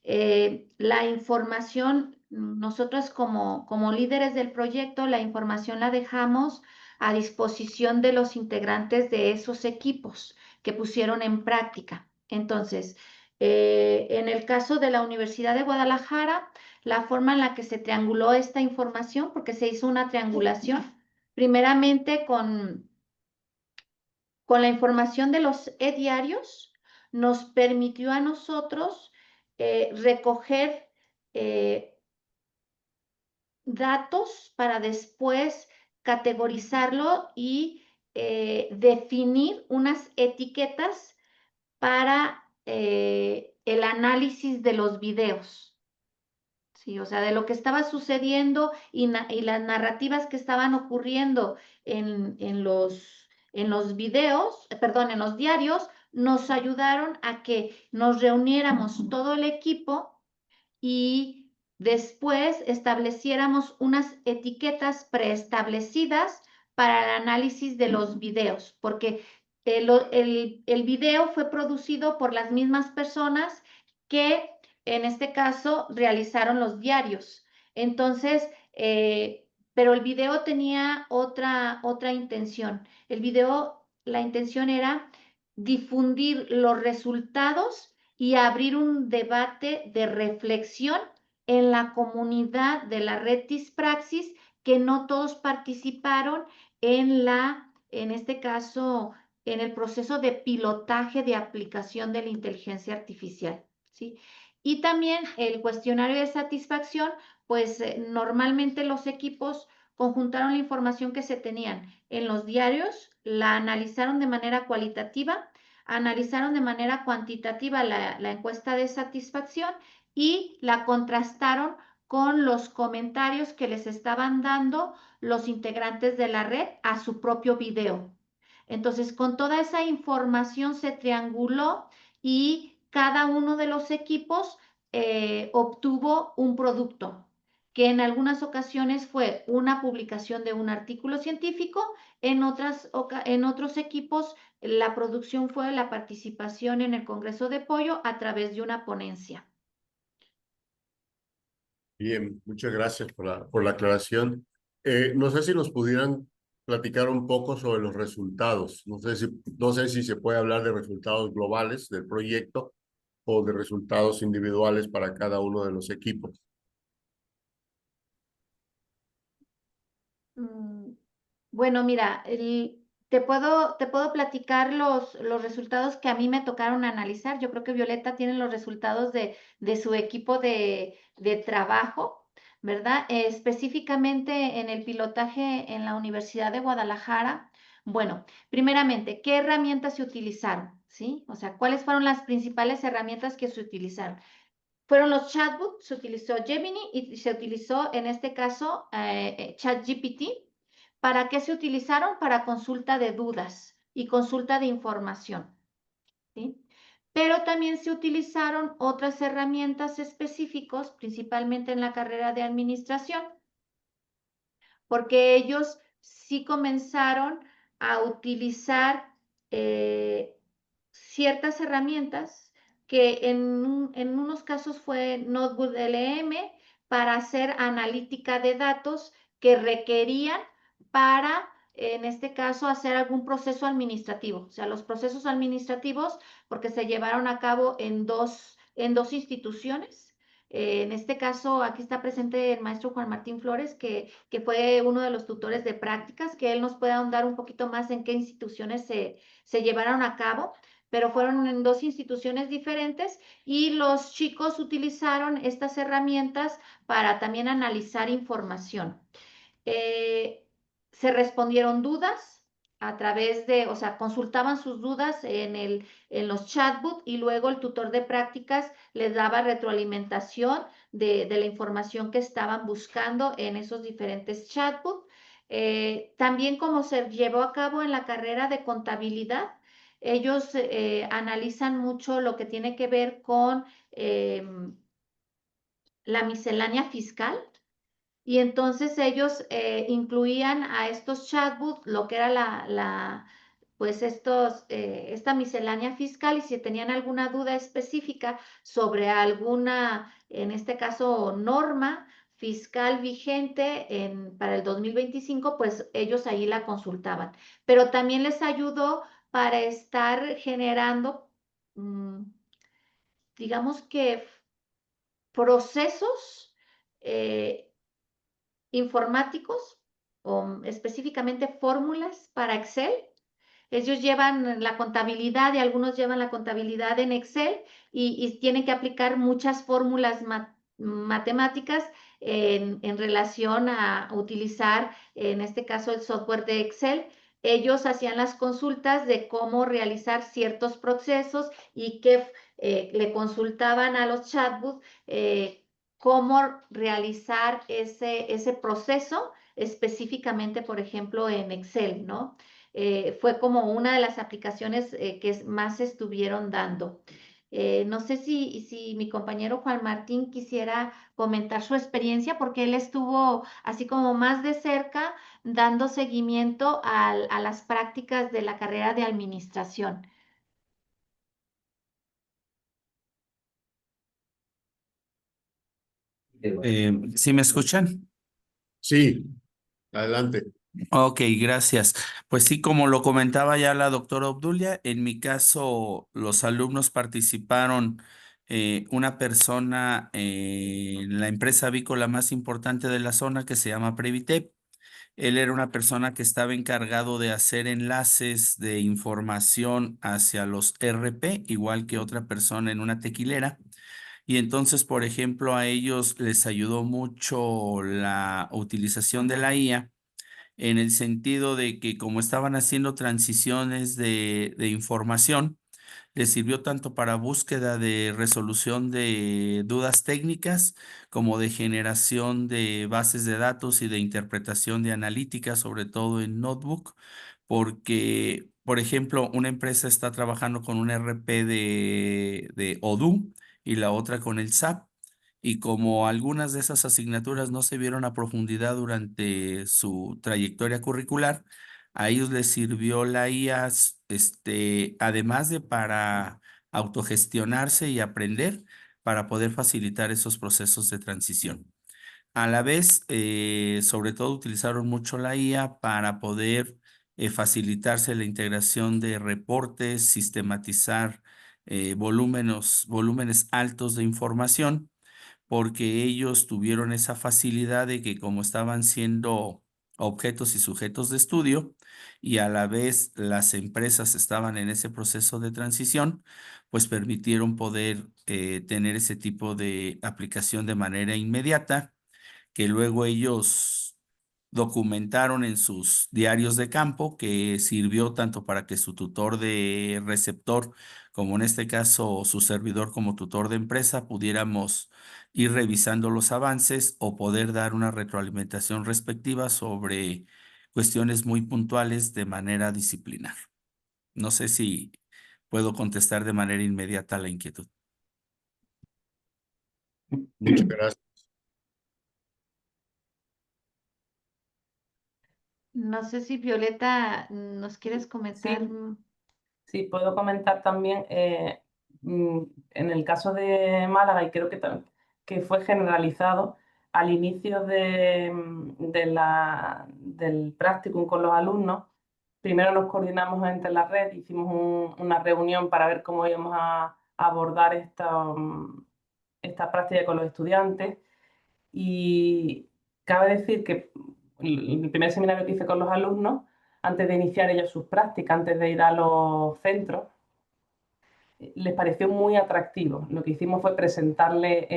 La información, nosotros como líderes del proyecto, la información la dejamos a disposición de los integrantes de esos equipos que pusieron en práctica. Entonces, en el caso de la Universidad de Guadalajara, la forma en la que se trianguló esta información, porque se hizo una triangulación, primeramente con la información de los e-diarios, nos permitió a nosotros recoger datos para después categorizarlo y definir unas etiquetas para el análisis de los videos. Sí, o sea, de lo que estaba sucediendo y las narrativas que estaban ocurriendo en los videos, perdón, en los diarios, nos ayudaron a que nos reuniéramos todo el equipo y después estableciéramos unas etiquetas preestablecidas para el análisis de los videos, porque el video fue producido por las mismas personas que en este caso realizaron los diarios. Entonces, pero el video tenía otra intención. El video, la intención era difundir los resultados y abrir un debate de reflexión en la comunidad de la red Tispraxis, que no todos participaron en este caso, en el proceso de pilotaje de aplicación de la inteligencia artificial, ¿sí? Y también el cuestionario de satisfacción, pues normalmente los equipos conjuntaron la información que se tenían en los diarios, la analizaron de manera cualitativa, analizaron de manera cuantitativa la encuesta de satisfacción y la contrastaron con los comentarios que les estaban dando los integrantes de la red a su propio video. Entonces, con toda esa información se trianguló y cada uno de los equipos obtuvo un producto, que en algunas ocasiones fue una publicación de un artículo científico, en otros equipos la producción fue la participación en el Congreso de Pollo a través de una ponencia. Bien, muchas gracias por la aclaración. No sé si nos pudieran platicar un poco sobre los resultados. No sé si se puede hablar de resultados globales del proyecto o de resultados individuales para cada uno de los equipos. Bueno, mira, te puedo platicar los resultados que a mí me tocaron analizar. Yo creo que Violeta tiene los resultados de su equipo de trabajo, ¿verdad? Específicamente en el pilotaje en la Universidad de Guadalajara. Bueno, primeramente, ¿qué herramientas se utilizaron? ¿Sí? O sea, ¿cuáles fueron las principales herramientas que se utilizaron? Fueron los chatbots, se utilizó Gemini y se utilizó en este caso ChatGPT. ¿Para qué se utilizaron? Para consulta de dudas y consulta de información, ¿sí? pero también se utilizaron otras herramientas específicas, principalmente en la carrera de administración, porque ellos sí comenzaron a utilizar ciertas herramientas que en unos casos fue Notebook LM para hacer analítica de datos que requerían para, en este caso, hacer algún proceso administrativo. O sea, los procesos administrativos, porque se llevaron a cabo en dos instituciones. En este caso, aquí está presente el maestro Juan Martín Flores, que fue uno de los tutores de prácticas, que él nos puede ahondar un poquito más en qué instituciones se llevaron a cabo, pero fueron en dos instituciones diferentes y los chicos utilizaron estas herramientas para también analizar información. Se respondieron dudas a través de, o sea, consultaban sus dudas en los chatbots y luego el tutor de prácticas les daba retroalimentación de la información que estaban buscando en esos diferentes chatbots. También como se llevó a cabo en la carrera de contabilidad, ellos analizan mucho lo que tiene que ver con la miscelánea fiscal. Y entonces ellos incluían a estos chatbots lo que era pues esta miscelánea fiscal, y si tenían alguna duda específica sobre alguna, en este caso, norma fiscal vigente para el 2025, pues ellos ahí la consultaban. Pero también les ayudó para estar generando, digamos que, procesos informáticos o específicamente fórmulas para Excel. Ellos llevan la contabilidad y algunos llevan la contabilidad en Excel y tienen que aplicar muchas fórmulas matemáticas en relación a utilizar, en este caso, el software de Excel. Ellos hacían las consultas de cómo realizar ciertos procesos y que le consultaban a los chatbots cómo realizar ese proceso específicamente, por ejemplo, en Excel, ¿no? Fue como una de las aplicaciones que más estuvieron dando. No sé si mi compañero Juan Martín quisiera comentar su experiencia, porque él estuvo así como más de cerca dando seguimiento a las prácticas de la carrera de administración. ¿Sí me escuchan? Sí, adelante. Ok, gracias. Pues sí, como lo comentaba ya la doctora Obdulia, en mi caso los alumnos participaron, una persona en la empresa avícola más importante de la zona que se llama Previtep. Él era una persona que estaba encargado de hacer enlaces de información hacia los RP, igual que otra persona en una tequilera. Y entonces, por ejemplo, a ellos les ayudó mucho la utilización de la IA en el sentido de que como estaban haciendo transiciones de información, les sirvió tanto para búsqueda de resolución de dudas técnicas como de generación de bases de datos y de interpretación de analítica, sobre todo en Notebook, porque, por ejemplo, una empresa está trabajando con un RP de Odoo y la otra con el SAP. Y como algunas de esas asignaturas no se vieron a profundidad durante su trayectoria curricular, a ellos les sirvió la IA, además de para autogestionarse y aprender, para poder facilitar esos procesos de transición. A la vez, sobre todo utilizaron mucho la IA para poder facilitarse la integración de reportes, sistematizar volúmenes altos de información, porque ellos tuvieron esa facilidad de que como estaban siendo objetos y sujetos de estudio y a la vez las empresas estaban en ese proceso de transición, pues permitieron poder tener ese tipo de aplicación de manera inmediata, que luego ellos documentaron en sus diarios de campo, que sirvió tanto para que su tutor de receptor, como en este caso su servidor como tutor de empresa, pudiéramos ir revisando los avances o poder dar una retroalimentación respectiva sobre cuestiones muy puntuales de manera disciplinar. No sé si puedo contestar de manera inmediata a la inquietud. Muchas gracias. No sé si Violeta nos quieres comentar. Sí. Sí, puedo comentar también, en el caso de Málaga, y creo que fue generalizado al inicio del practicum con los alumnos. Primero nos coordinamos entre la red, hicimos una reunión para ver cómo íbamos a abordar esta práctica con los estudiantes. Y cabe decir que el primer seminario que hice con los alumnos, antes de iniciar ellos sus prácticas, antes de ir a los centros, les pareció muy atractivo. Lo que hicimos fue presentarle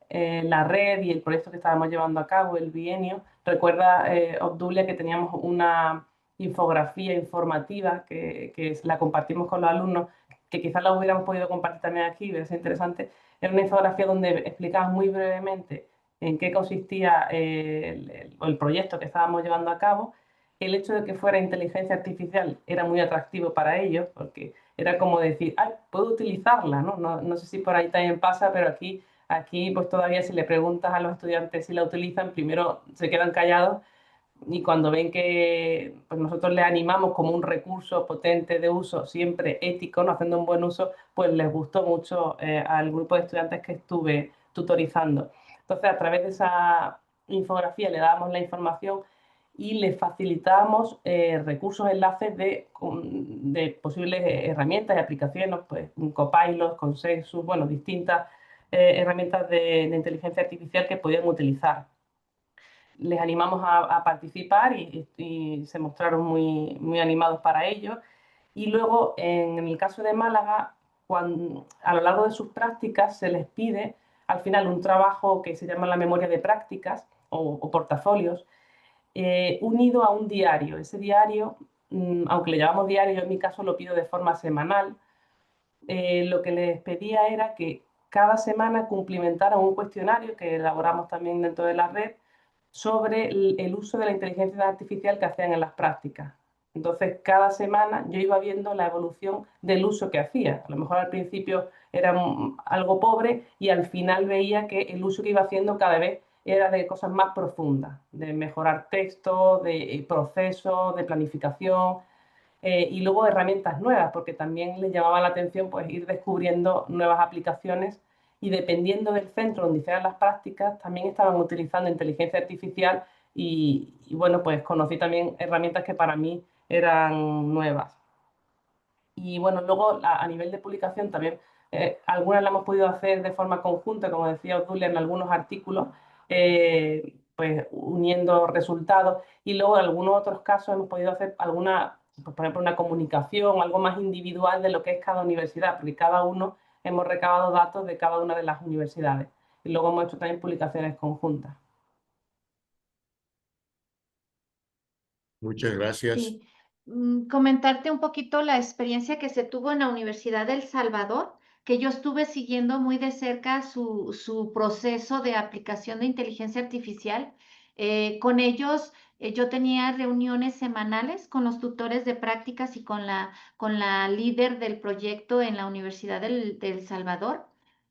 la red y el proyecto que estábamos llevando a cabo, el bienio. Recuerda, Obdulia, que teníamos una infografía informativa que la compartimos con los alumnos, que quizás la hubiéramos podido compartir también aquí, hubiera sido interesante. Era una infografía donde explicaba muy brevemente en qué consistía el proyecto que estábamos llevando a cabo. El hecho de que fuera inteligencia artificial era muy atractivo para ellos, porque era como decir, ay, puedo utilizarla, ¿no? No sé si por ahí también pasa, pero aquí pues todavía si le preguntas a los estudiantes si la utilizan, primero se quedan callados y cuando ven que pues nosotros les animamos como un recurso potente de uso, siempre ético, no haciendo un buen uso, pues les gustó mucho al grupo de estudiantes que estuve tutorizando. Entonces, a través de esa infografía le dábamos la información y les facilitábamos recursos, enlaces de posibles herramientas y aplicaciones, pues un Copilot, Consensus, bueno, distintas herramientas de inteligencia artificial que podían utilizar. Les animamos a participar y se mostraron muy animados para ello. Y luego, en el caso de Málaga, a lo largo de sus prácticas se les pide al final un trabajo que se llama la memoria de prácticas o portafolios, unido a un diario. Ese diario, aunque le llamamos diario, yo en mi caso lo pido de forma semanal. Lo que les pedía era que cada semana cumplimentaran un cuestionario que elaboramos también dentro de la red sobre el uso de la inteligencia artificial que hacían en las prácticas. Entonces, cada semana yo iba viendo la evolución del uso que hacía. A lo mejor al principio era algo pobre y al final veía que el uso que iba haciendo cada vez era de cosas más profundas, de mejorar texto, de procesos, de planificación, y luego herramientas nuevas, porque también les llamaba la atención pues, ir descubriendo nuevas aplicaciones y dependiendo del centro donde hicieran las prácticas, también estaban utilizando inteligencia artificial y bueno, pues conocí también herramientas que para mí eran nuevas. Y bueno, luego a nivel de publicación también, algunas las hemos podido hacer de forma conjunta, como decía Obdulia, en algunos artículos, pues uniendo resultados. Y luego en algunos otros casos hemos podido hacer alguna, pues, por ejemplo, una comunicación, algo más individual de lo que es cada universidad, porque cada uno hemos recabado datos de cada una de las universidades. Y luego hemos hecho también publicaciones conjuntas. Muchas gracias. Sí. Comentarte un poquito la experiencia que se tuvo en la Universidad del Salvador, que yo estuve siguiendo muy de cerca su proceso de aplicación de inteligencia artificial. Con ellos, yo tenía reuniones semanales con los tutores de prácticas y con la líder del proyecto en la Universidad del Salvador.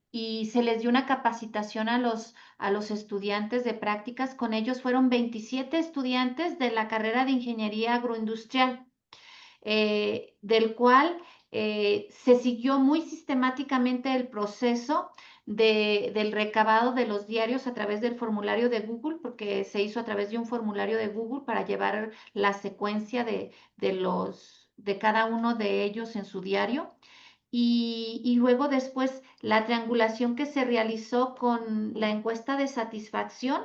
Y se les dio una capacitación a los estudiantes de prácticas. Con ellos fueron 27 estudiantes de la carrera de Ingeniería Agroindustrial, del cual se siguió muy sistemáticamente el proceso del recabado de los diarios a través del formulario de Google, porque se hizo a través de un formulario de Google para llevar la secuencia de cada uno de ellos en su diario. Y luego después la triangulación que se realizó con la encuesta de satisfacción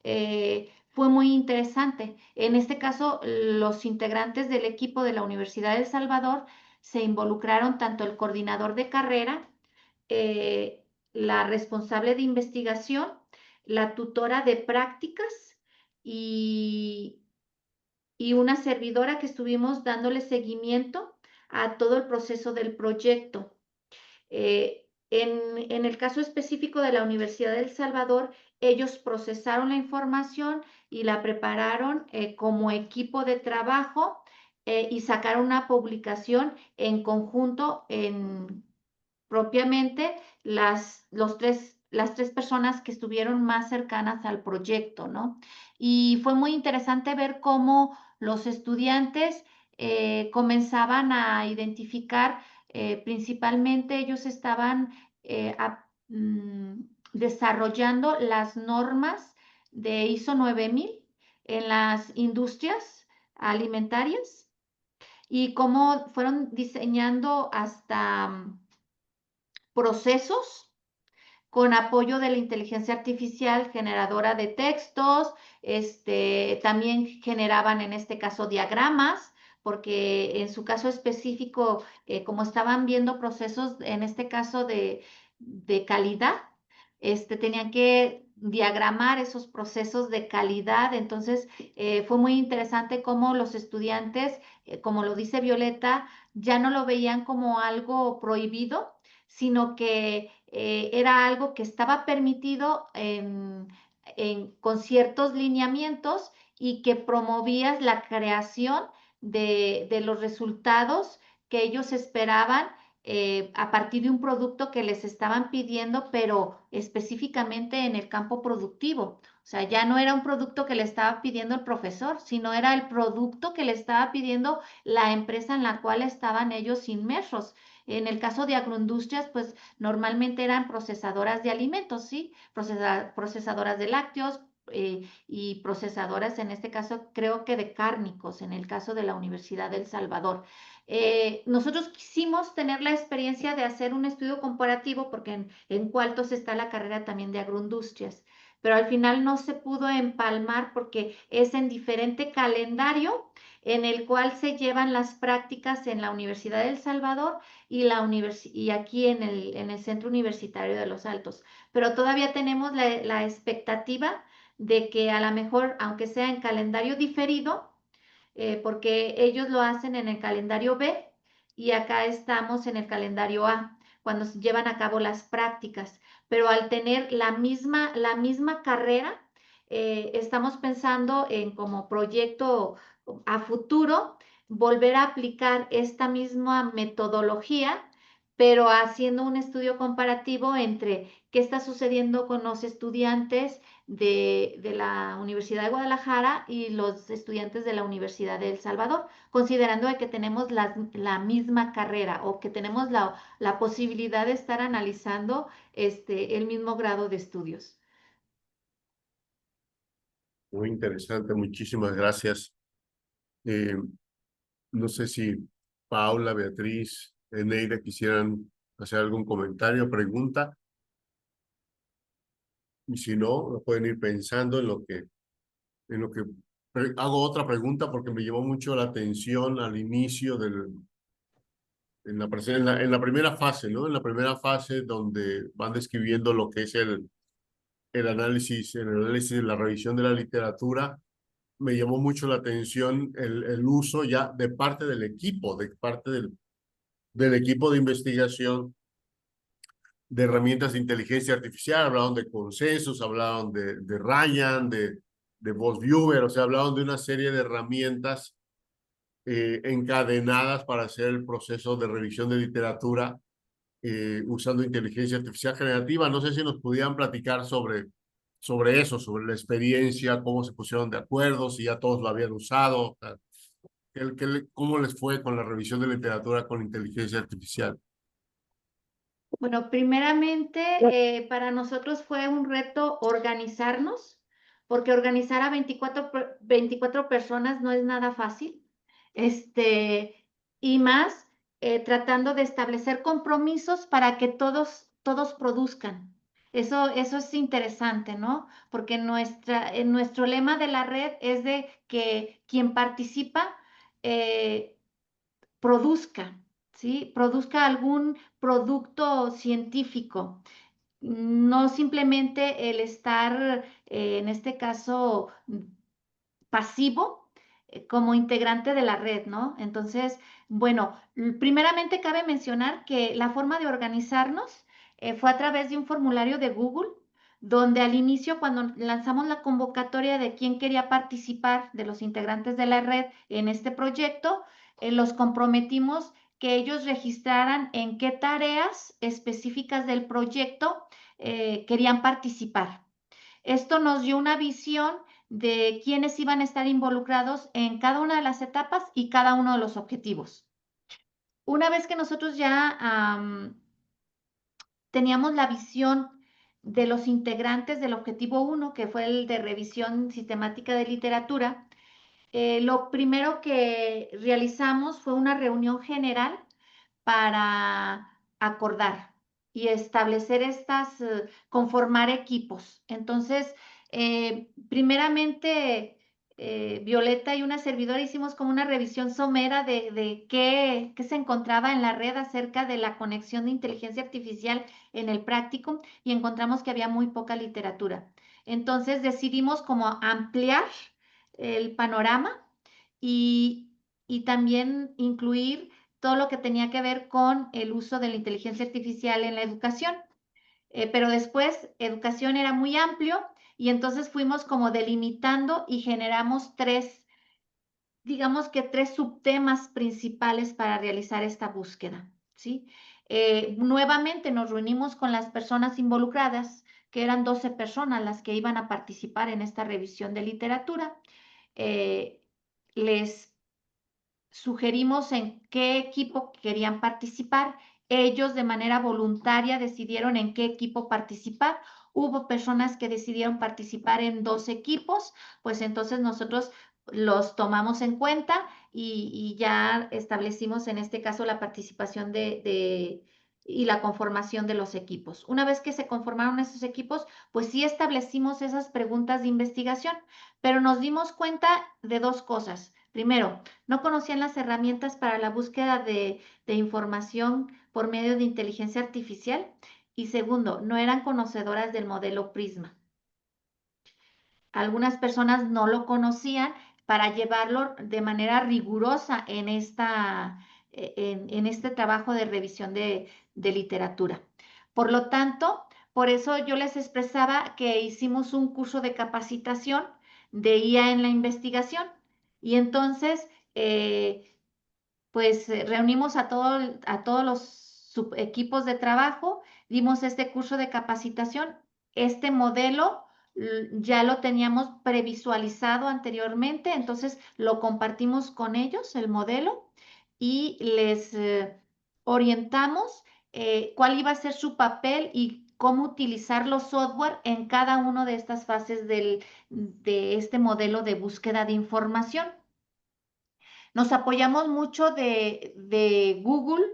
fue muy interesante. En este caso, los integrantes del equipo de la Universidad de El Salvador se involucraron tanto el coordinador de carrera, la responsable de investigación, la tutora de prácticas y, y una servidora que estuvimos dándole seguimiento a todo el proceso del proyecto. En el caso específico de la Universidad de El Salvador, ellos procesaron la información y la prepararon como equipo de trabajo y sacar una publicación en conjunto propiamente las tres personas que estuvieron más cercanas al proyecto, ¿no? Y fue muy interesante ver cómo los estudiantes comenzaban a identificar, principalmente ellos estaban desarrollando las normas de ISO 9000 en las industrias alimentarias y cómo fueron diseñando hasta procesos con apoyo de la inteligencia artificial generadora de textos, también generaban en este caso diagramas, porque en su caso específico, como estaban viendo procesos, en este caso de calidad, tenían que diagramar esos procesos de calidad. Entonces, fue muy interesante cómo los estudiantes, como lo dice Violeta, ya no lo veían como algo prohibido, sino que era algo que estaba permitido con ciertos lineamientos y que promovía la creación de los resultados que ellos esperaban a partir de un producto que les estaban pidiendo, pero específicamente en el campo productivo. O sea, ya no era un producto que le estaba pidiendo el profesor, sino era el producto que le estaba pidiendo la empresa en la cual estaban ellos inmersos. En el caso de agroindustrias, pues normalmente eran procesadoras de alimentos, ¿sí? Procesadoras de lácteos y procesadoras, en este caso, creo que de cárnicos, en el caso de la Universidad del Salvador. Nosotros quisimos tener la experiencia de hacer un estudio comparativo porque en Cualtos está la carrera también de agroindustrias, pero al final no se pudo empalmar porque es en diferente calendario en el cual se llevan las prácticas en la Universidad del Salvador y aquí en el Centro Universitario de Los Altos. Pero todavía tenemos la expectativa de que a lo mejor, aunque sea en calendario diferido, porque ellos lo hacen en el calendario B y acá estamos en el calendario A, cuando se llevan a cabo las prácticas. Pero al tener la misma carrera, estamos pensando en como proyecto a futuro volver a aplicar esta misma metodología, pero haciendo un estudio comparativo entre qué está sucediendo con los estudiantes de la Universidad de Guadalajara y los estudiantes de la Universidad de El Salvador, considerando que tenemos la misma carrera o que tenemos la posibilidad de estar analizando el mismo grado de estudios. Muy interesante, muchísimas gracias. No sé si Paula, Beatriz, Eneida quisieran hacer algún comentario, pregunta. Y si no, lo pueden ir pensando en lo que hago otra pregunta porque me llamó mucho la atención al inicio en la primera fase, ¿no? En la primera fase donde van describiendo lo que es el análisis de la revisión de la literatura. Me llamó mucho la atención el uso ya de parte del equipo, de parte del equipo de investigación de herramientas de inteligencia artificial. Hablaron de consensos, hablaron de Ryan, de VozViewer, o sea, hablaron de una serie de herramientas encadenadas para hacer el proceso de revisión de literatura usando inteligencia artificial generativa. No sé si nos pudieran platicar sobre eso, sobre la experiencia, cómo se pusieron de acuerdo, si ya todos lo habían usado, o sea, cómo les fue con la revisión de literatura con inteligencia artificial. Bueno, primeramente, para nosotros fue un reto organizarnos, porque organizar a 24 personas no es nada fácil. Y más tratando de establecer compromisos para que todos produzcan. Eso es interesante, ¿no? Porque nuestro lema de la red es de que quien participa produzca, ¿sí? Produzca algún producto científico. No simplemente el estar, en este caso, pasivo como integrante de la red, ¿no? Entonces, bueno, primeramente cabe mencionar que la forma de organizarnos fue a través de un formulario de Google, donde al inicio, cuando lanzamos la convocatoria de quién quería participar de los integrantes de la red en este proyecto, los comprometimos que ellos registraran en qué tareas específicas del proyecto querían participar. Esto nos dio una visión de quiénes iban a estar involucrados en cada una de las etapas y cada uno de los objetivos. Una vez que nosotros ya teníamos la visión de los integrantes del objetivo 1, que fue el de revisión sistemática de literatura, lo primero que realizamos fue una reunión general para acordar y establecer conformar equipos. Entonces, primeramente, Violeta y una servidora hicimos como una revisión somera de qué se encontraba en la red acerca de la conexión de inteligencia artificial en el practicum y encontramos que había muy poca literatura. Entonces decidimos como ampliar el panorama y también incluir todo lo que tenía que ver con el uso de la inteligencia artificial en la educación. Pero después educación era muy amplio y entonces fuimos como delimitando y generamos digamos que tres subtemas principales para realizar esta búsqueda, ¿sí? Nuevamente nos reunimos con las personas involucradas, que eran 12 personas las que iban a participar en esta revisión de literatura. Les sugerimos en qué equipo querían participar. Ellos de manera voluntaria decidieron en qué equipo participar. Hubo personas que decidieron participar en 2 equipos, pues entonces nosotros los tomamos en cuenta y ya establecimos en este caso la participación y la conformación de los equipos. Una vez que se conformaron esos equipos, pues sí establecimos esas preguntas de investigación, pero nos dimos cuenta de 2 cosas. Primero, no conocían las herramientas para la búsqueda de información por medio de inteligencia artificial. Y segundo, no eran conocedoras del modelo Prisma. Algunas personas no lo conocían para llevarlo de manera rigurosa en este trabajo de revisión de literatura. Por lo tanto, por eso yo les expresaba que hicimos un curso de capacitación de IA en la investigación. Y entonces, pues reunimos a todos los subequipos de trabajo, dimos este curso de capacitación. Este modelo ya lo teníamos previsualizado anteriormente, entonces lo compartimos con ellos, el modelo, y les orientamos cuál iba a ser su papel y cómo utilizar los software en cada una de estas fases de este modelo de búsqueda de información. Nos apoyamos mucho de Google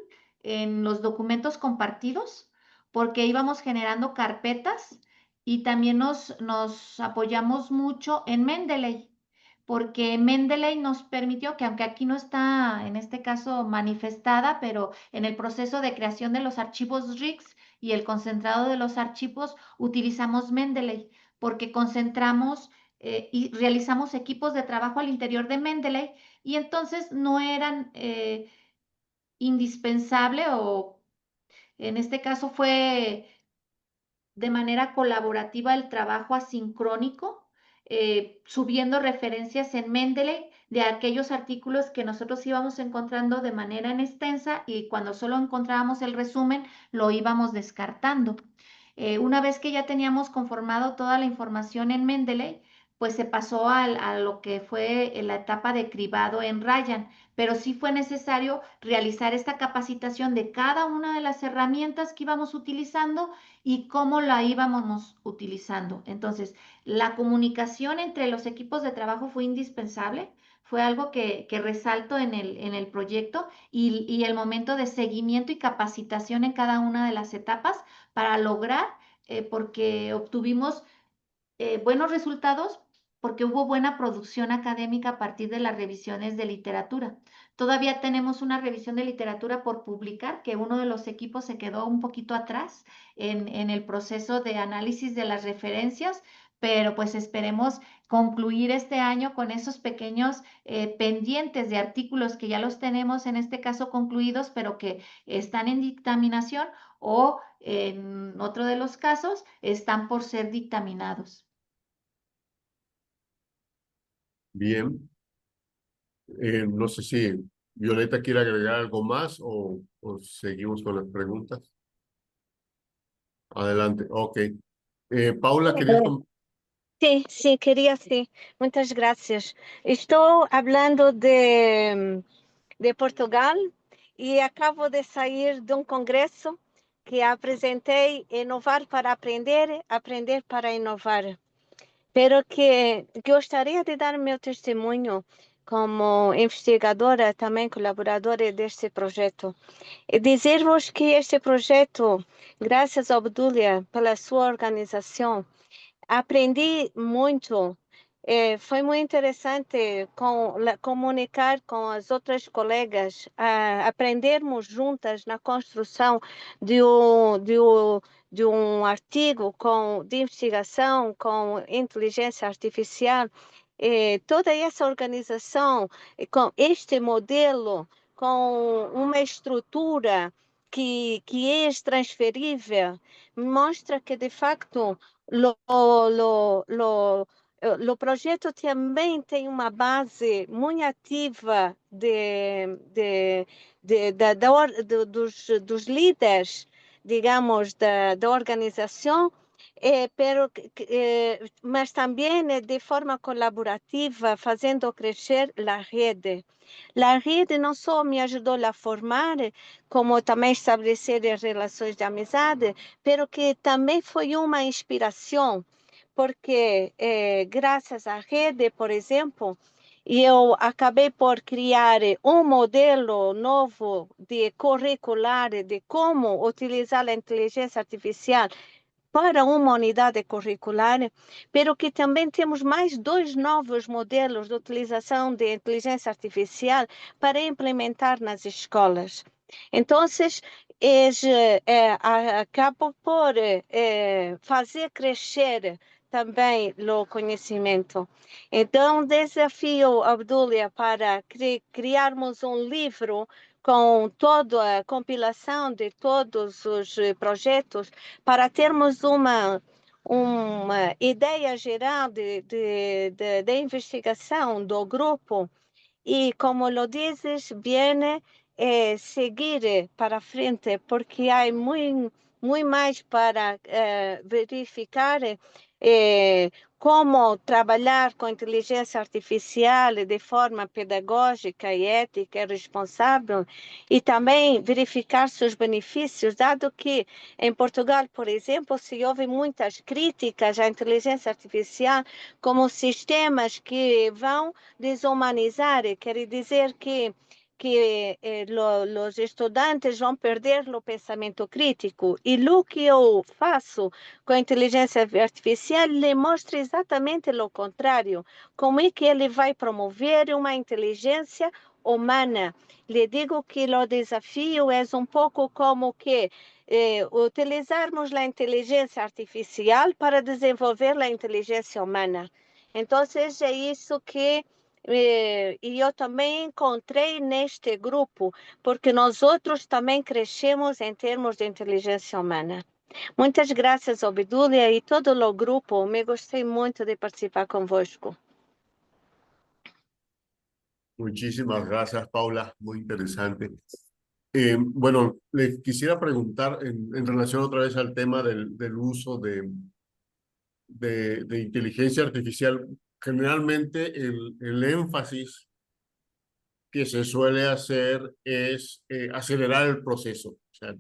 en los documentos compartidos porque íbamos generando carpetas y también nos apoyamos mucho en Mendeley porque Mendeley nos permitió que aunque aquí no está en este caso manifestada, pero en el proceso de creación de los archivos RIGS y el concentrado de los archivos utilizamos Mendeley porque concentramos y realizamos equipos de trabajo al interior de Mendeley y entonces no eran indispensable o en este caso fue de manera colaborativa el trabajo asincrónico, subiendo referencias en Mendeley de aquellos artículos que nosotros íbamos encontrando de manera extensa y cuando solo encontrábamos el resumen lo íbamos descartando. Una vez que ya teníamos conformado toda la información en Mendeley, pues se pasó a lo que fue la etapa de cribado en Ryan, pero sí fue necesario realizar esta capacitación de cada una de las herramientas que íbamos utilizando y cómo la íbamos utilizando. Entonces, la comunicación entre los equipos de trabajo fue indispensable, fue algo que resalto en el proyecto y el momento de seguimiento y capacitación en cada una de las etapas para lograr, porque obtuvimos buenos resultados porque hubo buena producción académica a partir de las revisiones de literatura. Todavía tenemos una revisión de literatura por publicar, que uno de los equipos se quedó un poquito atrás en el proceso de análisis de las referencias, pero pues esperemos concluir este año con esos pequeños pendientes de artículos que ya los tenemos en este caso concluidos, pero que están en dictaminación o en otro de los casos están por ser dictaminados. Bien. No sé si Violeta quiere agregar algo más o seguimos con las preguntas. Adelante. Ok. Paula, ¿querías Sí, sí, quería, sí. Muchas gracias. Estou hablando de Portugal e acabo de sair de um congresso que apresentei Inovar para Aprender, Aprender para Inovar. Pero que gostaria de dar meu testemunho como investigadora, também colaboradora deste projeto. E dizer-vos que este projeto, graças a Obdúlia pela sua organização, aprendi muito. Foi muito interessante comunicar com as outras colegas, aprendermos juntas na construção de um artigo de investigação com inteligência artificial. Toda essa organização, com este modelo, com uma estrutura que é transferível, mostra que, de facto, o projeto também tem uma base muito ativa dos líderes, digamos, da organização, mas também de forma colaborativa, fazendo crescer a rede. A rede não só me ajudou a formar, como também estabelecer relações de amizade, pero que também foi uma inspiração, porque graças à rede, por exemplo, eu acabei por criar um modelo novo de curricular de como utilizar a inteligência artificial para uma unidade curricular, pero que também temos mais 2 novos modelos de utilização de inteligência artificial para implementar nas escolas. Então, acabo por fazer crescer também o conhecimento. Então, desafio Obdúlia para criarmos um livro com toda a compilação de todos os projetos, para termos uma ideia geral de investigação do grupo e, como lo dizes, viene seguir para frente, porque há muito mais para verificar como trabalhar com inteligência artificial de forma pedagógica e ética e responsável, e também verificar seus benefícios, dado que em Portugal, por exemplo, se houve muitas críticas à inteligência artificial como sistemas que vão desumanizar, quer dizer que os estudantes vão perder o pensamento crítico. E o que eu faço com a inteligência artificial lhe mostra exatamente o contrário. Como é que ele vai promover uma inteligência humana? Lhe digo que o desafio é um pouco como que utilizarmos a inteligência artificial para desenvolver a inteligência humana. Então, é isso que e eu também encontrei neste grupo, porque nós outros também crescemos em termos de inteligência humana. Muitas graças, Obdúlia, e todo o grupo. Me gostei muito de participar convosco. Muchísimas gracias, Paula. Muy interesante. Bueno, le quisiera preguntar en relación otra vez al tema del uso de inteligencia artificial. Generalmente el énfasis que se suele hacer es acelerar el proceso. O sea,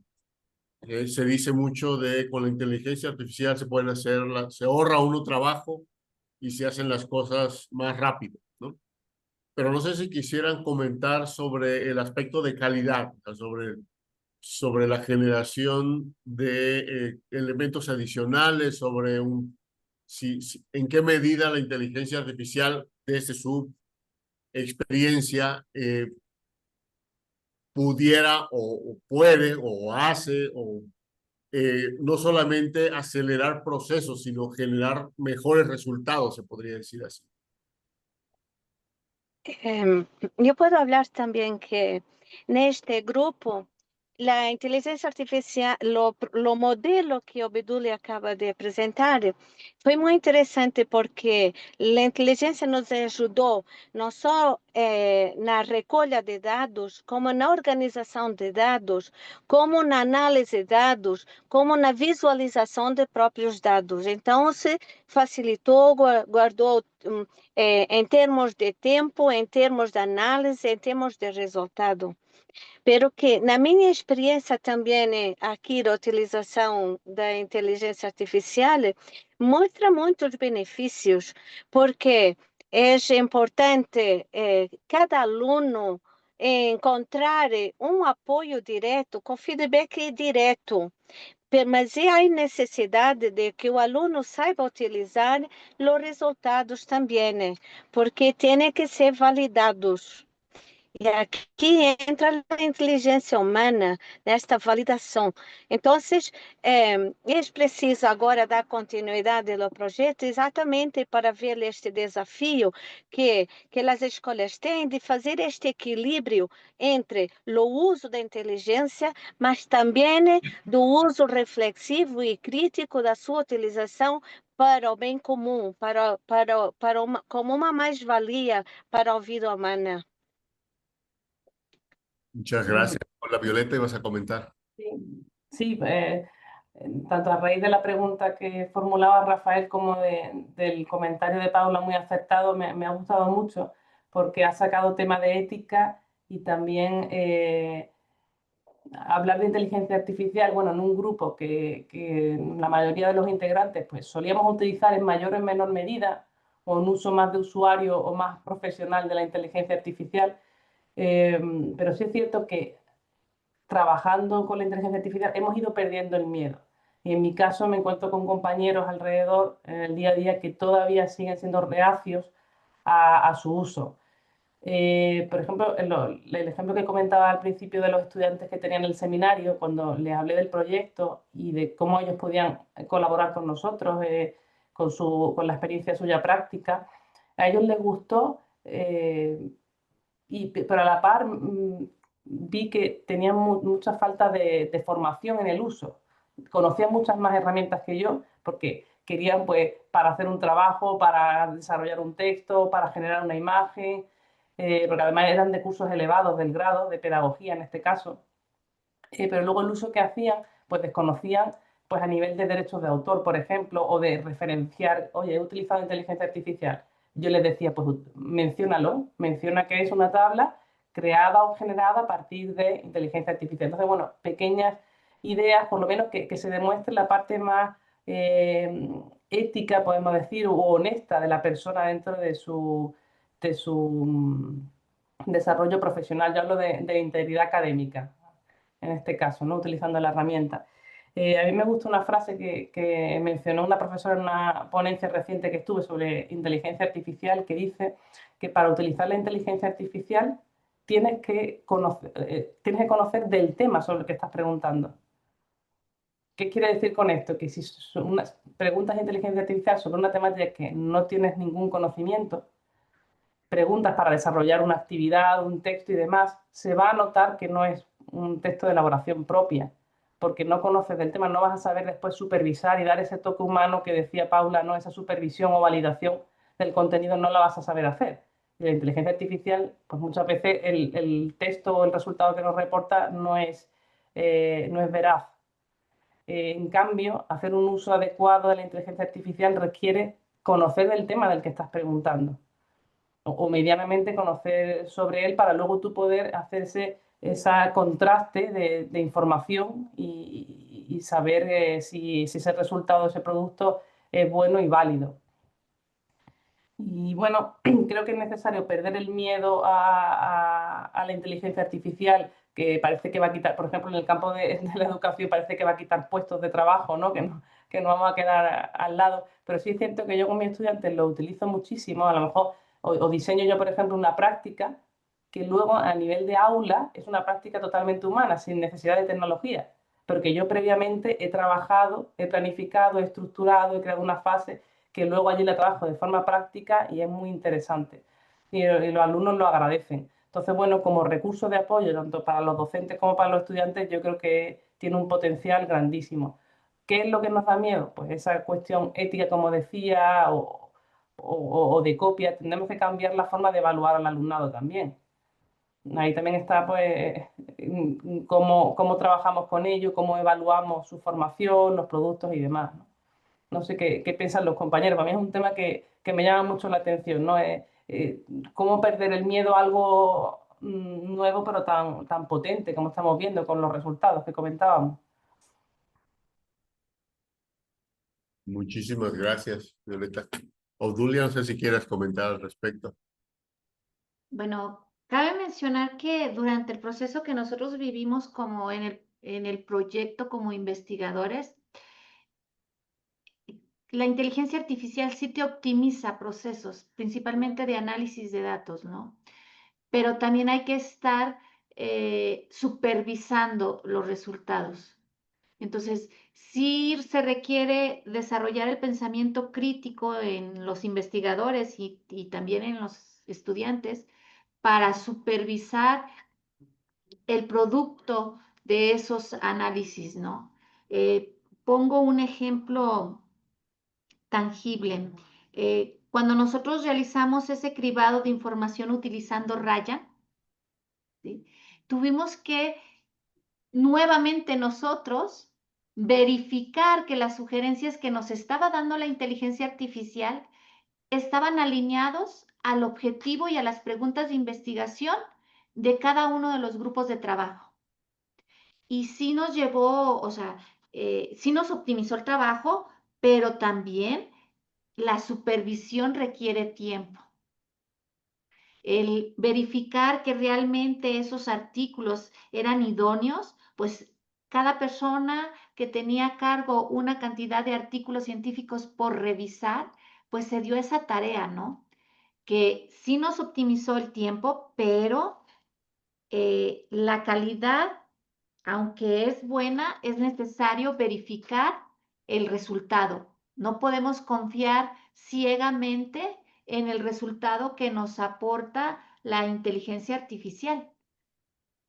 se dice mucho de con la inteligencia artificial se ahorra uno trabajo y se hacen las cosas más rápido, ¿no? Pero no sé si quisieran comentar sobre el aspecto de calidad, o sea, sobre la generación de elementos adicionales, sobre en qué medida la inteligencia artificial desde su experiencia pudiera o puede o hace o no solamente acelerar procesos, sino generar mejores resultados, se podría decir así. Yo puedo hablar también que en este grupo la inteligencia artificial, lo modelo que Obdulia acaba de presentar, foi muito interessante porque a inteligência nos ajudou não só na recolha de dados, como na organização de dados, como na análise de dados, como na visualização de próprios dados. Então, se facilitou, guardou em termos de tempo, em termos de análise, em termos de resultado. Pero que, na minha experiência também aqui da utilização da inteligência artificial, mostra muitos benefícios, porque é importante cada aluno encontrar um apoio direto, com feedback direto. Mas há necessidade de que o aluno saiba utilizar os resultados também, porque têm que ser validados. E aqui entra a inteligência humana nesta validação. Então, eles precisam agora dar continuidade ao projeto exatamente para ver este desafio que as escolas têm de fazer este equilíbrio entre o uso da inteligência, mas também do uso reflexivo e crítico da sua utilização para o bem comum, como uma mais-valia para a vida humana. Muchas gracias. Hola, Violeta, ibas a comentar. Sí, tanto a raíz de la pregunta que formulaba Rafael como del comentario de Paula muy acertado, me ha gustado mucho porque ha sacado tema de ética y también hablar de inteligencia artificial, bueno, en un grupo que la mayoría de los integrantes pues solíamos utilizar en mayor o en menor medida, o un uso más de usuario o más profesional de la inteligencia artificial, pero sí es cierto que trabajando con la inteligencia artificial hemos ido perdiendo el miedo. Y en mi caso me encuentro con compañeros alrededor en el día a día que todavía siguen siendo reacios a su uso. Por ejemplo, el ejemplo que comentaba al principio de los estudiantes que tenían el seminario, cuando les hablé del proyecto y de cómo ellos podían colaborar con nosotros, con la experiencia suya práctica, a ellos les gustó, pero a la par vi que tenían mucha falta de formación en el uso. Conocían muchas más herramientas que yo, porque querían, pues, para hacer un trabajo, para desarrollar un texto, para generar una imagen, porque además eran de cursos elevados del grado, de pedagogía en este caso, pero luego el uso que hacían, pues desconocían pues a nivel de derechos de autor, por ejemplo, o de referenciar, oye, he utilizado inteligencia artificial. Yo les decía, pues menciónalo, menciona que es una tabla creada o generada a partir de inteligencia artificial. Entonces, bueno, pequeñas ideas, por lo menos que se demuestre la parte más ética, podemos decir, o honesta de la persona dentro de su desarrollo profesional. Yo hablo de integridad académica, en este caso, ¿no? Utilizando la herramienta. A mí me gusta una frase que mencionó una profesora en una ponencia reciente que estuve sobre inteligencia artificial, que dice que para utilizar la inteligencia artificial tienes que conocer del tema sobre el que estás preguntando. ¿Qué quiere decir con esto? Que si preguntas de inteligencia artificial sobre una temática que no tienes ningún conocimiento, preguntas para desarrollar una actividad, un texto y demás, se va a notar que no es un texto de elaboración propia, porque no conoces del tema, no vas a saber después supervisar y dar ese toque humano que decía Paula, ¿no? Esa supervisión o validación del contenido no la vas a saber hacer. Y la inteligencia artificial, pues muchas veces el texto o el resultado que nos reporta no es veraz. En cambio, hacer un uso adecuado de la inteligencia artificial requiere conocer del tema del que estás preguntando, o medianamente conocer sobre él, para luego tú poder hacerse ese contraste de información y saber si ese resultado, ese producto es bueno y válido. Y bueno, creo que es necesario perder el miedo a la inteligencia artificial, que parece que va a quitar, por ejemplo, en el campo de la educación, parece que va a quitar puestos de trabajo, ¿no? Que no vamos a quedar al lado. Pero sí es cierto que yo con mis estudiantes lo utilizo muchísimo, a lo mejor, o diseño yo, por ejemplo, una práctica que luego a nivel de aula es una práctica totalmente humana, sin necesidad de tecnología. pero que yo previamente he trabajado, he planificado, he estructurado, he creado una fase que luego allí la trabajo de forma práctica y es muy interesante. Y los alumnos lo agradecen. Entonces, bueno, como recurso de apoyo, tanto para los docentes como para los estudiantes, yo creo que tiene un potencial grandísimo. ¿Qué es lo que nos da miedo? Pues esa cuestión ética, como decía, o de copia. Tendremos que cambiar la forma de evaluar al alumnado también. Ahí también está, pues, cómo trabajamos con ellos, cómo evaluamos su formación, los productos y demás, ¿no? No sé qué piensan los compañeros. Para mí es un tema que me llama mucho la atención, ¿no? Cómo perder el miedo a algo nuevo, pero tan potente como estamos viendo con los resultados que comentábamos. Muchísimas gracias, Violeta. Obdulia, no sé si quieres comentar al respecto. Bueno, cabe mencionar que durante el proceso que nosotros vivimos como en el proyecto como investigadores, la inteligencia artificial sí te optimiza procesos, principalmente de análisis de datos, ¿no? Pero también hay que estar supervisando los resultados. Entonces, sí se requiere desarrollar el pensamiento crítico en los investigadores y también en los estudiantes para supervisar el producto de esos análisis, ¿no? Pongo un ejemplo tangible. Cuando nosotros realizamos ese cribado de información utilizando Raya, ¿sí? Tuvimos que nuevamente nosotros verificar que las sugerencias que nos estaba dando la inteligencia artificial estaban alineados al objetivo y a las preguntas de investigación de cada uno de los grupos de trabajo. Y sí nos llevó, o sea, sí nos optimizó el trabajo, pero también la supervisión requiere tiempo. El verificar que realmente esos artículos eran idóneos, pues cada persona que tenía a cargo una cantidad de artículos científicos por revisar, pues se dio esa tarea, ¿no? Que sí nos optimizó el tiempo, pero la calidad, aunque es buena, es necesario verificar el resultado. No podemos confiar ciegamente en el resultado que nos aporta la inteligencia artificial,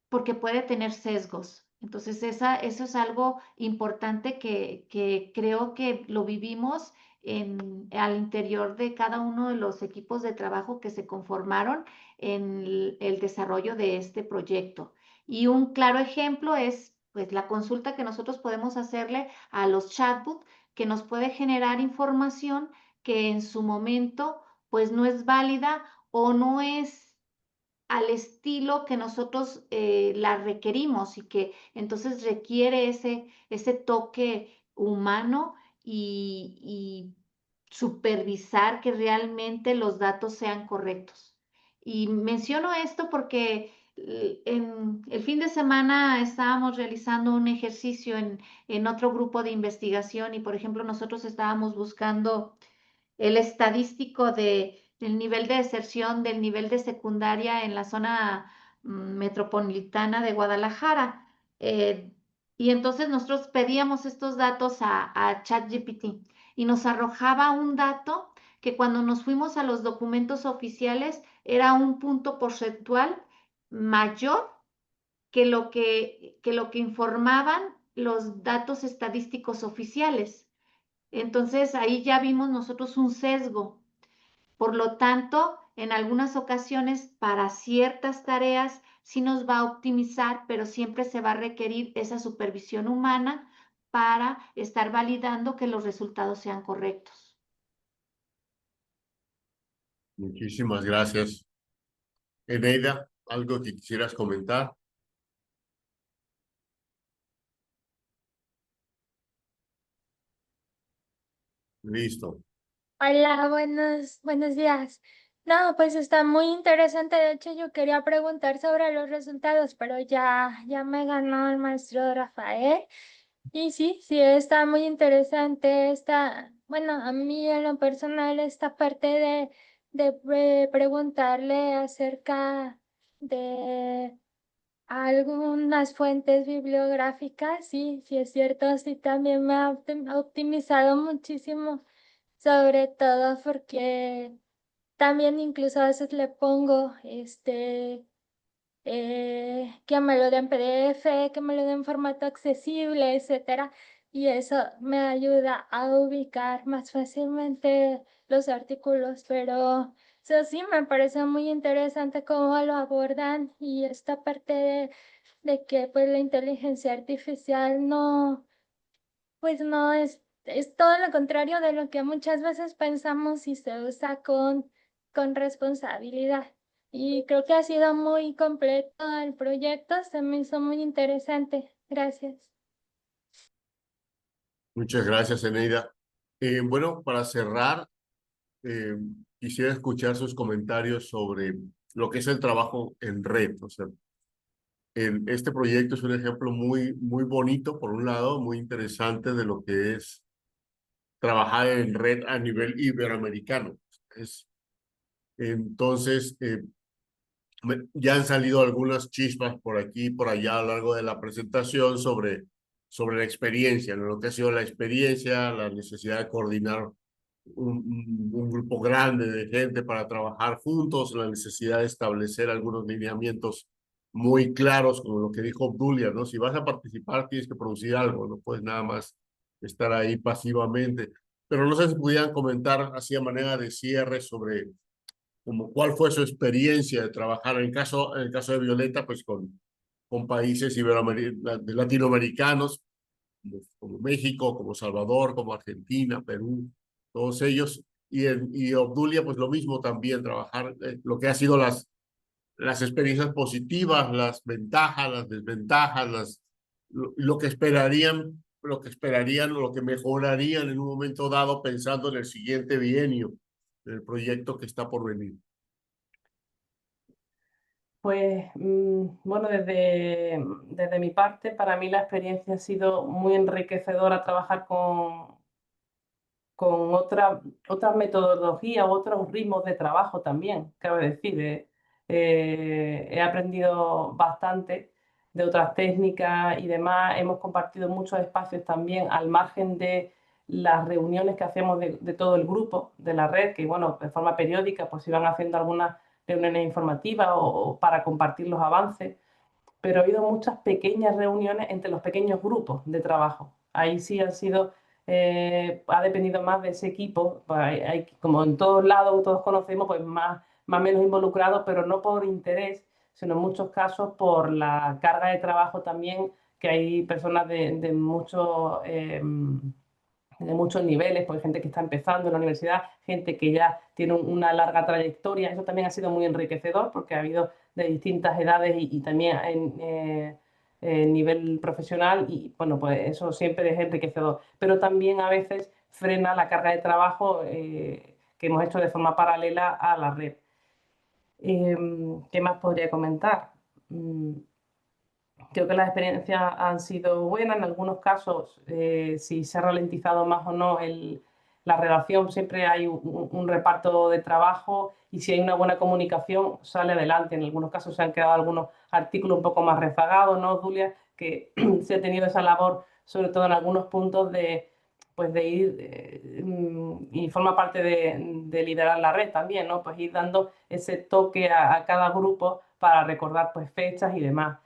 porque puede tener sesgos. Entonces, eso es algo importante que creo que lo vivimos al interior de cada uno de los equipos de trabajo que se conformaron en el desarrollo de este proyecto. Y un claro ejemplo es pues, la consulta que nosotros podemos hacerle a los chatbots, que nos puede generar información que en su momento pues no es válida o no es al estilo que nosotros la requerimos y que entonces requiere ese toque humano y supervisar que realmente los datos sean correctos. Y menciono esto porque en el fin de semana estábamos realizando un ejercicio en otro grupo de investigación y, por ejemplo, nosotros estábamos buscando el estadístico del nivel de deserción del nivel de secundaria en la zona metropolitana de Guadalajara. Y entonces nosotros pedíamos estos datos a ChatGPT y nos arrojaba un dato que cuando nos fuimos a los documentos oficiales era un punto porcentual mayor que lo que informaban los datos estadísticos oficiales. Entonces ahí ya vimos nosotros un sesgo. Por lo tanto, en algunas ocasiones para ciertas tareas sí nos va a optimizar, pero siempre se va a requerir esa supervisión humana para estar validando que los resultados sean correctos. Muchísimas gracias. Eneida, ¿algo que quisieras comentar? Listo. Hola, buenos días. No, pues está muy interesante. De hecho, yo quería preguntar sobre los resultados, pero ya me ganó el maestro Rafael. Y sí, está muy interesante bueno, a mí en lo personal, esta parte de preguntarle acerca de algunas fuentes bibliográficas, sí, sí es cierto, sí también me ha optimizado muchísimo, sobre todo porque también incluso a veces le pongo que me lo den PDF, que me lo den en formato accesible, etcétera, y eso me ayuda a ubicar más fácilmente los artículos, pero eso sí me parece muy interesante cómo lo abordan y esta parte de que pues la inteligencia artificial no, pues no es todo lo contrario de lo que muchas veces pensamos y se usa con responsabilidad. Y creo que ha sido muy completo el proyecto, se me hizo muy interesante. Gracias. Muchas gracias, Eneida. Bueno, para cerrar, eh, quisiera escuchar sus comentarios sobre lo que es el trabajo en red. O sea, este proyecto es un ejemplo muy bonito, por un lado, muy interesante de lo que es trabajar en red a nivel iberoamericano. Entonces, ya han salido algunas chispas por aquí y por allá a lo largo de la presentación sobre la experiencia, ¿no? Lo que ha sido la experiencia, la necesidad de coordinar un grupo grande de gente para trabajar juntos, la necesidad de establecer algunos lineamientos muy claros, como lo que dijo Obdulia, ¿no? Si vas a participar, tienes que producir algo, no puedes nada más estar ahí pasivamente. Pero no sé si pudieran comentar así a manera de cierre sobre como cuál fue su experiencia de trabajar en el caso de Violeta, pues con países latinoamericanos, como México, como Salvador, como Argentina, Perú, todos ellos. Y Obdulia, pues lo mismo también, trabajar lo que ha sido las experiencias positivas, las ventajas, las desventajas, lo que esperarían, lo que mejorarían en un momento dado pensando en el siguiente bienio, el proyecto que está por venir. Pues bueno, desde mi parte, para mí la experiencia ha sido muy enriquecedora trabajar con otras metodologías, otros ritmos de trabajo también, cabe decir. He aprendido bastante de otras técnicas y demás. Hemos compartido muchos espacios también al margen de las reuniones que hacemos de todo el grupo de la red, que bueno, de forma periódica pues iban haciendo algunas reuniones informativas o para compartir los avances, pero ha habido muchas pequeñas reuniones entre los pequeños grupos de trabajo. Ahí sí han sido, ha dependido más de ese equipo, pues como en todos lados, todos conocemos, pues más o menos involucrados, pero no por interés, sino en muchos casos por la carga de trabajo también, que hay personas de muchos niveles, pues gente que está empezando en la universidad, gente que ya tiene una larga trayectoria. Eso también ha sido muy enriquecedor porque ha habido de distintas edades y también en nivel profesional y bueno, pues eso siempre es enriquecedor. Pero también a veces frena la carga de trabajo que hemos hecho de forma paralela a la red. ¿Qué más podría comentar? Creo que las experiencias han sido buenas. En algunos casos, si se ha ralentizado más o no la relación, siempre hay un reparto de trabajo y si hay una buena comunicación, sale adelante. En algunos casos se han quedado algunos artículos un poco más rezagados, ¿no, Julia? Que se ha tenido esa labor, sobre todo en algunos puntos, pues de ir, y forma parte de liderar la red también, ¿no? Pues ir dando ese toque a cada grupo para recordar pues fechas y demás.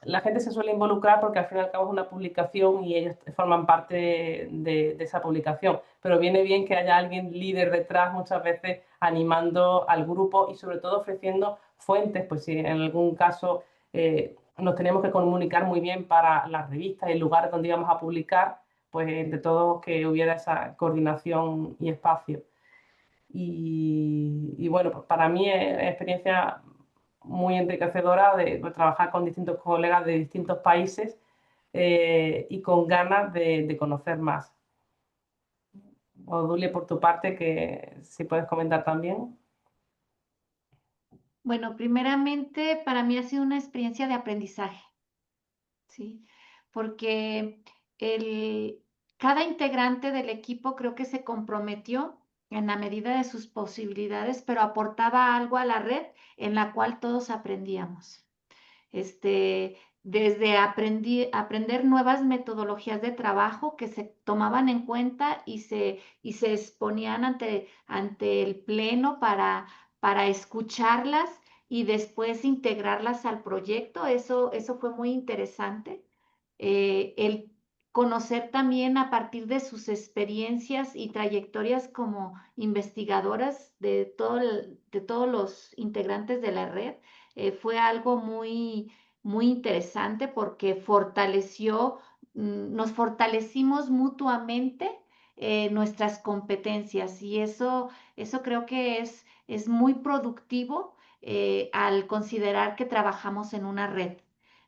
La gente se suele involucrar porque al fin y al cabo es una publicación y ellos forman parte de esa publicación. Pero viene bien que haya alguien líder detrás muchas veces animando al grupo y sobre todo ofreciendo fuentes, pues si en algún caso nos teníamos que comunicar muy bien para las revistas y el lugar donde íbamos a publicar, pues entre todos que hubiera esa coordinación y espacio. Y bueno, pues para mí es experiencia muy enriquecedora de trabajar con distintos colegas de distintos países y con ganas de conocer más. Odulia, por tu parte, que si puedes comentar también. Bueno, primeramente para mí ha sido una experiencia de aprendizaje, ¿sí? Porque cada integrante del equipo creo que se comprometió en la medida de sus posibilidades, pero aportaba algo a la red en la cual todos aprendíamos. Desde aprender nuevas metodologías de trabajo que se tomaban en cuenta y se exponían ante el pleno para escucharlas y después integrarlas al proyecto. Eso fue muy interesante. El conocer también a partir de sus experiencias y trayectorias como investigadoras de todos los integrantes de la red, fue algo muy, muy interesante porque nos fortalecimos mutuamente nuestras competencias, y eso creo que es muy productivo al considerar que trabajamos en una red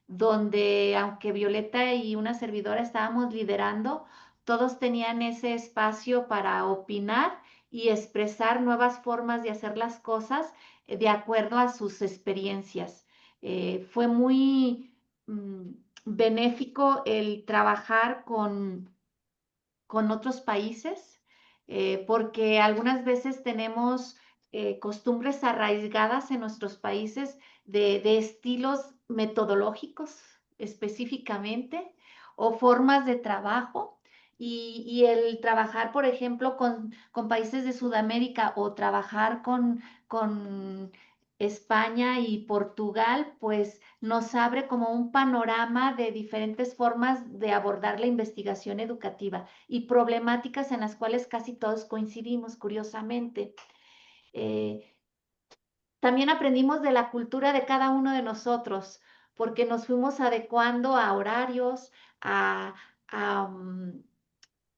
donde, aunque Violeta y una servidora estábamos liderando, todos tenían ese espacio para opinar y expresar nuevas formas de hacer las cosas de acuerdo a sus experiencias. Fue muy benéfico el trabajar con otros países, porque algunas veces tenemos costumbres arraigadas en nuestros países de estilos metodológicos específicamente, o formas de trabajo. Y el trabajar, por ejemplo, con países de Sudamérica, o trabajar con España y Portugal, pues nos abre como un panorama de diferentes formas de abordar la investigación educativa y problemáticas en las cuales casi todos coincidimos, curiosamente. Eh, También aprendimos de la cultura de cada uno de nosotros, porque nos fuimos adecuando a horarios, a, a, mm,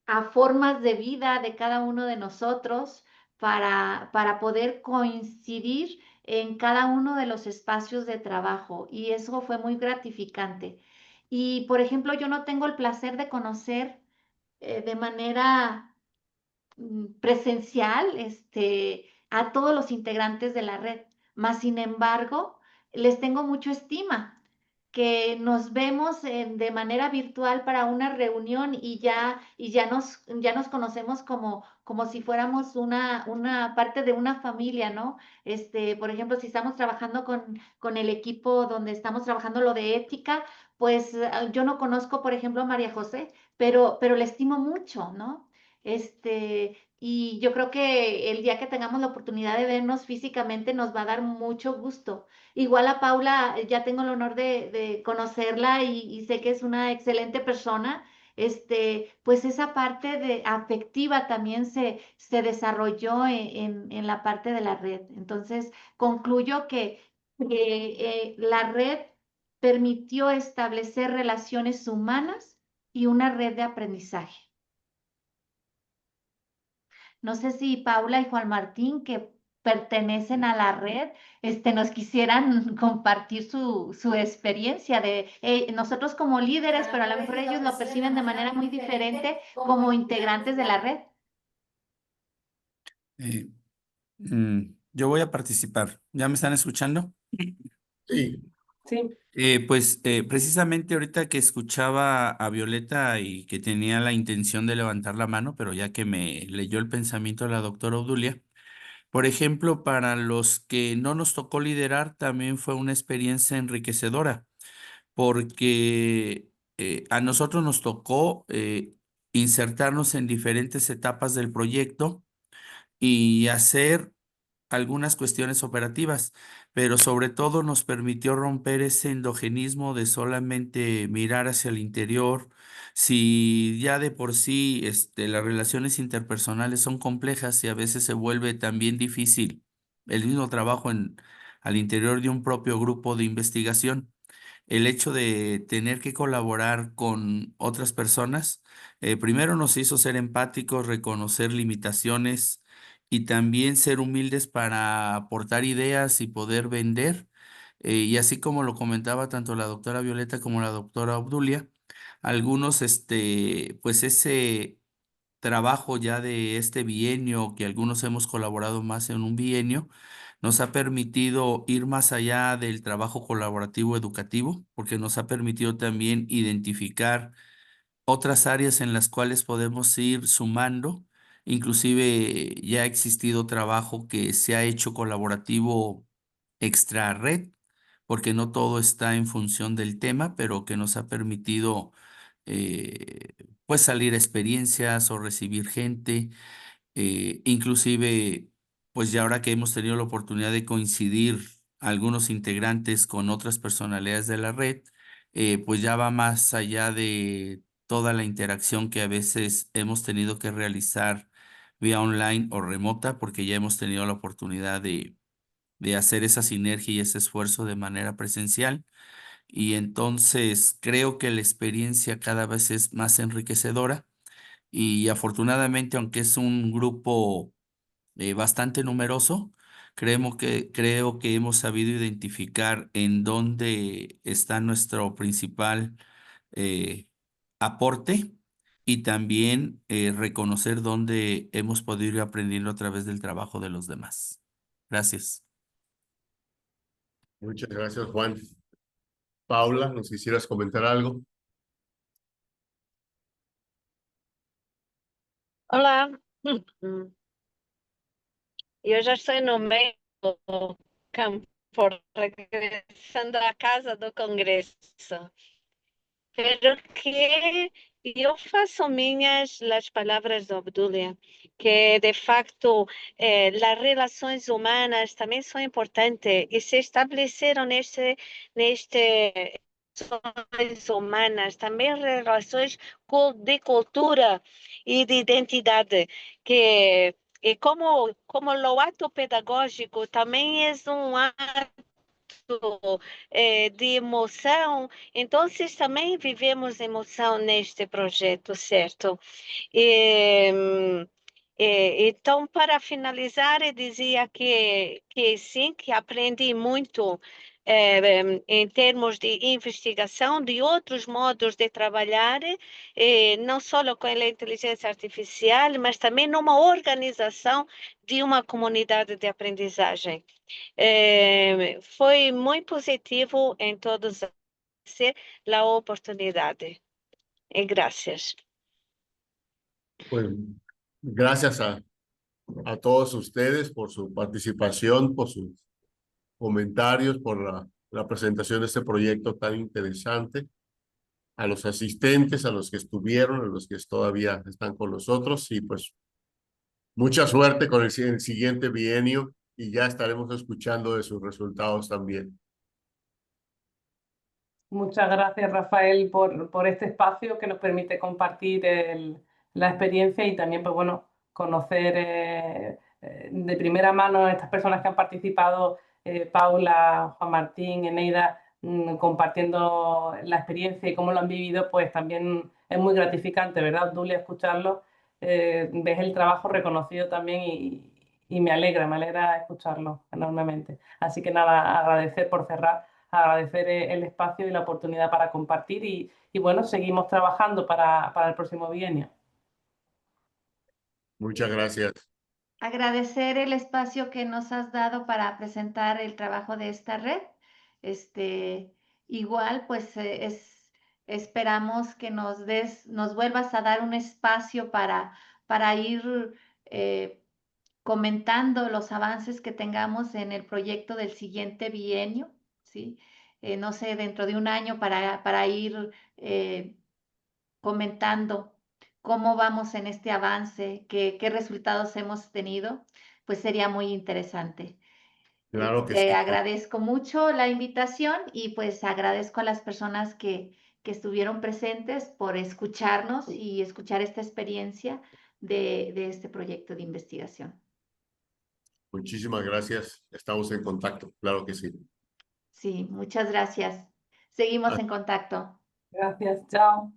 a formas de vida de cada uno de nosotros para poder coincidir en cada uno de los espacios de trabajo. Y eso fue muy gratificante. Y, por ejemplo, yo no tengo el placer de conocer de manera presencial a todos los integrantes de la red. Mas, sin embargo, les tengo mucho estima, que nos vemos de manera virtual para una reunión y ya nos conocemos como si fuéramos una parte de una familia, ¿no? Por ejemplo, si estamos trabajando con el equipo donde estamos trabajando lo de ética, pues yo no conozco, por ejemplo, a María José, pero le estimo mucho, ¿no? Y yo creo que el día que tengamos la oportunidad de vernos físicamente nos va a dar mucho gusto. Igual a Paula, ya tengo el honor de conocerla y sé que es una excelente persona. Pues esa parte afectiva también se desarrolló en la parte de la red. Entonces, concluyo que la red permitió establecer relaciones humanas y una red de aprendizaje. No sé si Paula y Juan Martín, que pertenecen a la red, nos quisieran compartir su experiencia de nosotros como líderes, pero a lo mejor ellos lo perciben de manera muy diferente como integrantes de la red. Eh, yo voy a participar. ¿Ya me están escuchando? Sí, Sí, Pues precisamente ahorita que escuchaba a Violeta y que tenía la intención de levantar la mano, pero ya que me leyó el pensamiento la doctora Obdulia, por ejemplo, para los que no nos tocó liderar, también fue una experiencia enriquecedora, porque a nosotros nos tocó insertarnos en diferentes etapas del proyecto y hacer algunas cuestiones operativas, pero sobre todo nos permitió romper ese endogenismo de solamente mirar hacia el interior. Si ya de por sí las relaciones interpersonales son complejas y a veces se vuelve también difícil el mismo trabajo al interior de un propio grupo de investigación, el hecho de tener que colaborar con otras personas, primero nos hizo ser empáticos, reconocer limitaciones y también ser humildes para aportar ideas y poder vender. Y así como lo comentaba tanto la doctora Violeta como la doctora Obdulia, algunos, pues ese trabajo ya de este bienio, que algunos hemos colaborado más en un bienio, nos ha permitido ir más allá del trabajo colaborativo educativo, porque nos ha permitido también identificar otras áreas en las cuales podemos ir sumando. Inclusive ya ha existido trabajo que se ha hecho colaborativo extra red, porque no todo está en función del tema, pero que nos ha permitido pues salir a experiencias o recibir gente, inclusive pues ya ahora que hemos tenido la oportunidad de coincidir algunos integrantes con otras personalidades de la red, pues ya va más allá de toda la interacción que a veces hemos tenido que realizar vía online o remota, porque ya hemos tenido la oportunidad de hacer esa sinergia y ese esfuerzo de manera presencial. Y entonces creo que la experiencia cada vez es más enriquecedora y afortunadamente, aunque es un grupo bastante numeroso, creo que hemos sabido identificar en dónde está nuestro principal eh, aporte y también reconocer dónde hemos podido ir aprendiendo a través del trabajo de los demás. Gracias. Muchas gracias, Juan. Paula, ¿nos quisieras comentar algo? Olá, eu já estou no meio do campo, regressando à casa do Congresso. Pero que eu faço minhas as palavras do Obdúlia, que de facto as relações humanas também são importantes e se estabeleceram neste relações humanas, também relações de cultura e de identidade, que e como o ato pedagógico também é um ato de emoção, então também vivemos emoção neste projeto, certo? Então, para finalizar, eu dizia que sim, que aprendi muito em termos de investigação, de outros modos de trabalhar, não só com a inteligência artificial, mas também numa organização de uma comunidade de aprendizagem. Foi muito positivo em todos a oportunidade. E graças. Pues gracias a todos ustedes por su participación, por sus comentarios, por la presentación de este proyecto tan interesante, a los asistentes, a los que estuvieron, a los que todavía están con nosotros y pues mucha suerte con el siguiente bienio y ya estaremos escuchando de sus resultados también. Muchas gracias, Rafael, por este espacio que nos permite compartir la experiencia y también, pues bueno, conocer de primera mano a estas personas que han participado, Paula, Juan Martín, Eneida, compartiendo la experiencia y cómo lo han vivido, pues también es muy gratificante, ¿verdad, Obdúlia, escucharlo? Ves el trabajo reconocido también y me alegra escucharlo enormemente. Así que nada, agradecer por cerrar. Agradecer el espacio y la oportunidad para compartir y bueno, seguimos trabajando para el próximo bienio. Muchas gracias. Agradecer el espacio que nos has dado para presentar el trabajo de esta red. Igual, pues esperamos que nos vuelvas a dar un espacio para ir comentando los avances que tengamos en el proyecto del siguiente bienio, ¿sí? No sé, dentro de un año para ir comentando cómo vamos en este avance, qué resultados hemos tenido, pues sería muy interesante. Claro que Te sí. agradezco mucho la invitación y pues agradezco a las personas que estuvieron presentes por escucharnos y escuchar esta experiencia de este proyecto de investigación. Muchísimas gracias. Estamos en contacto. Claro que sí. Sí, muchas gracias. Seguimos en contacto. Gracias, chao.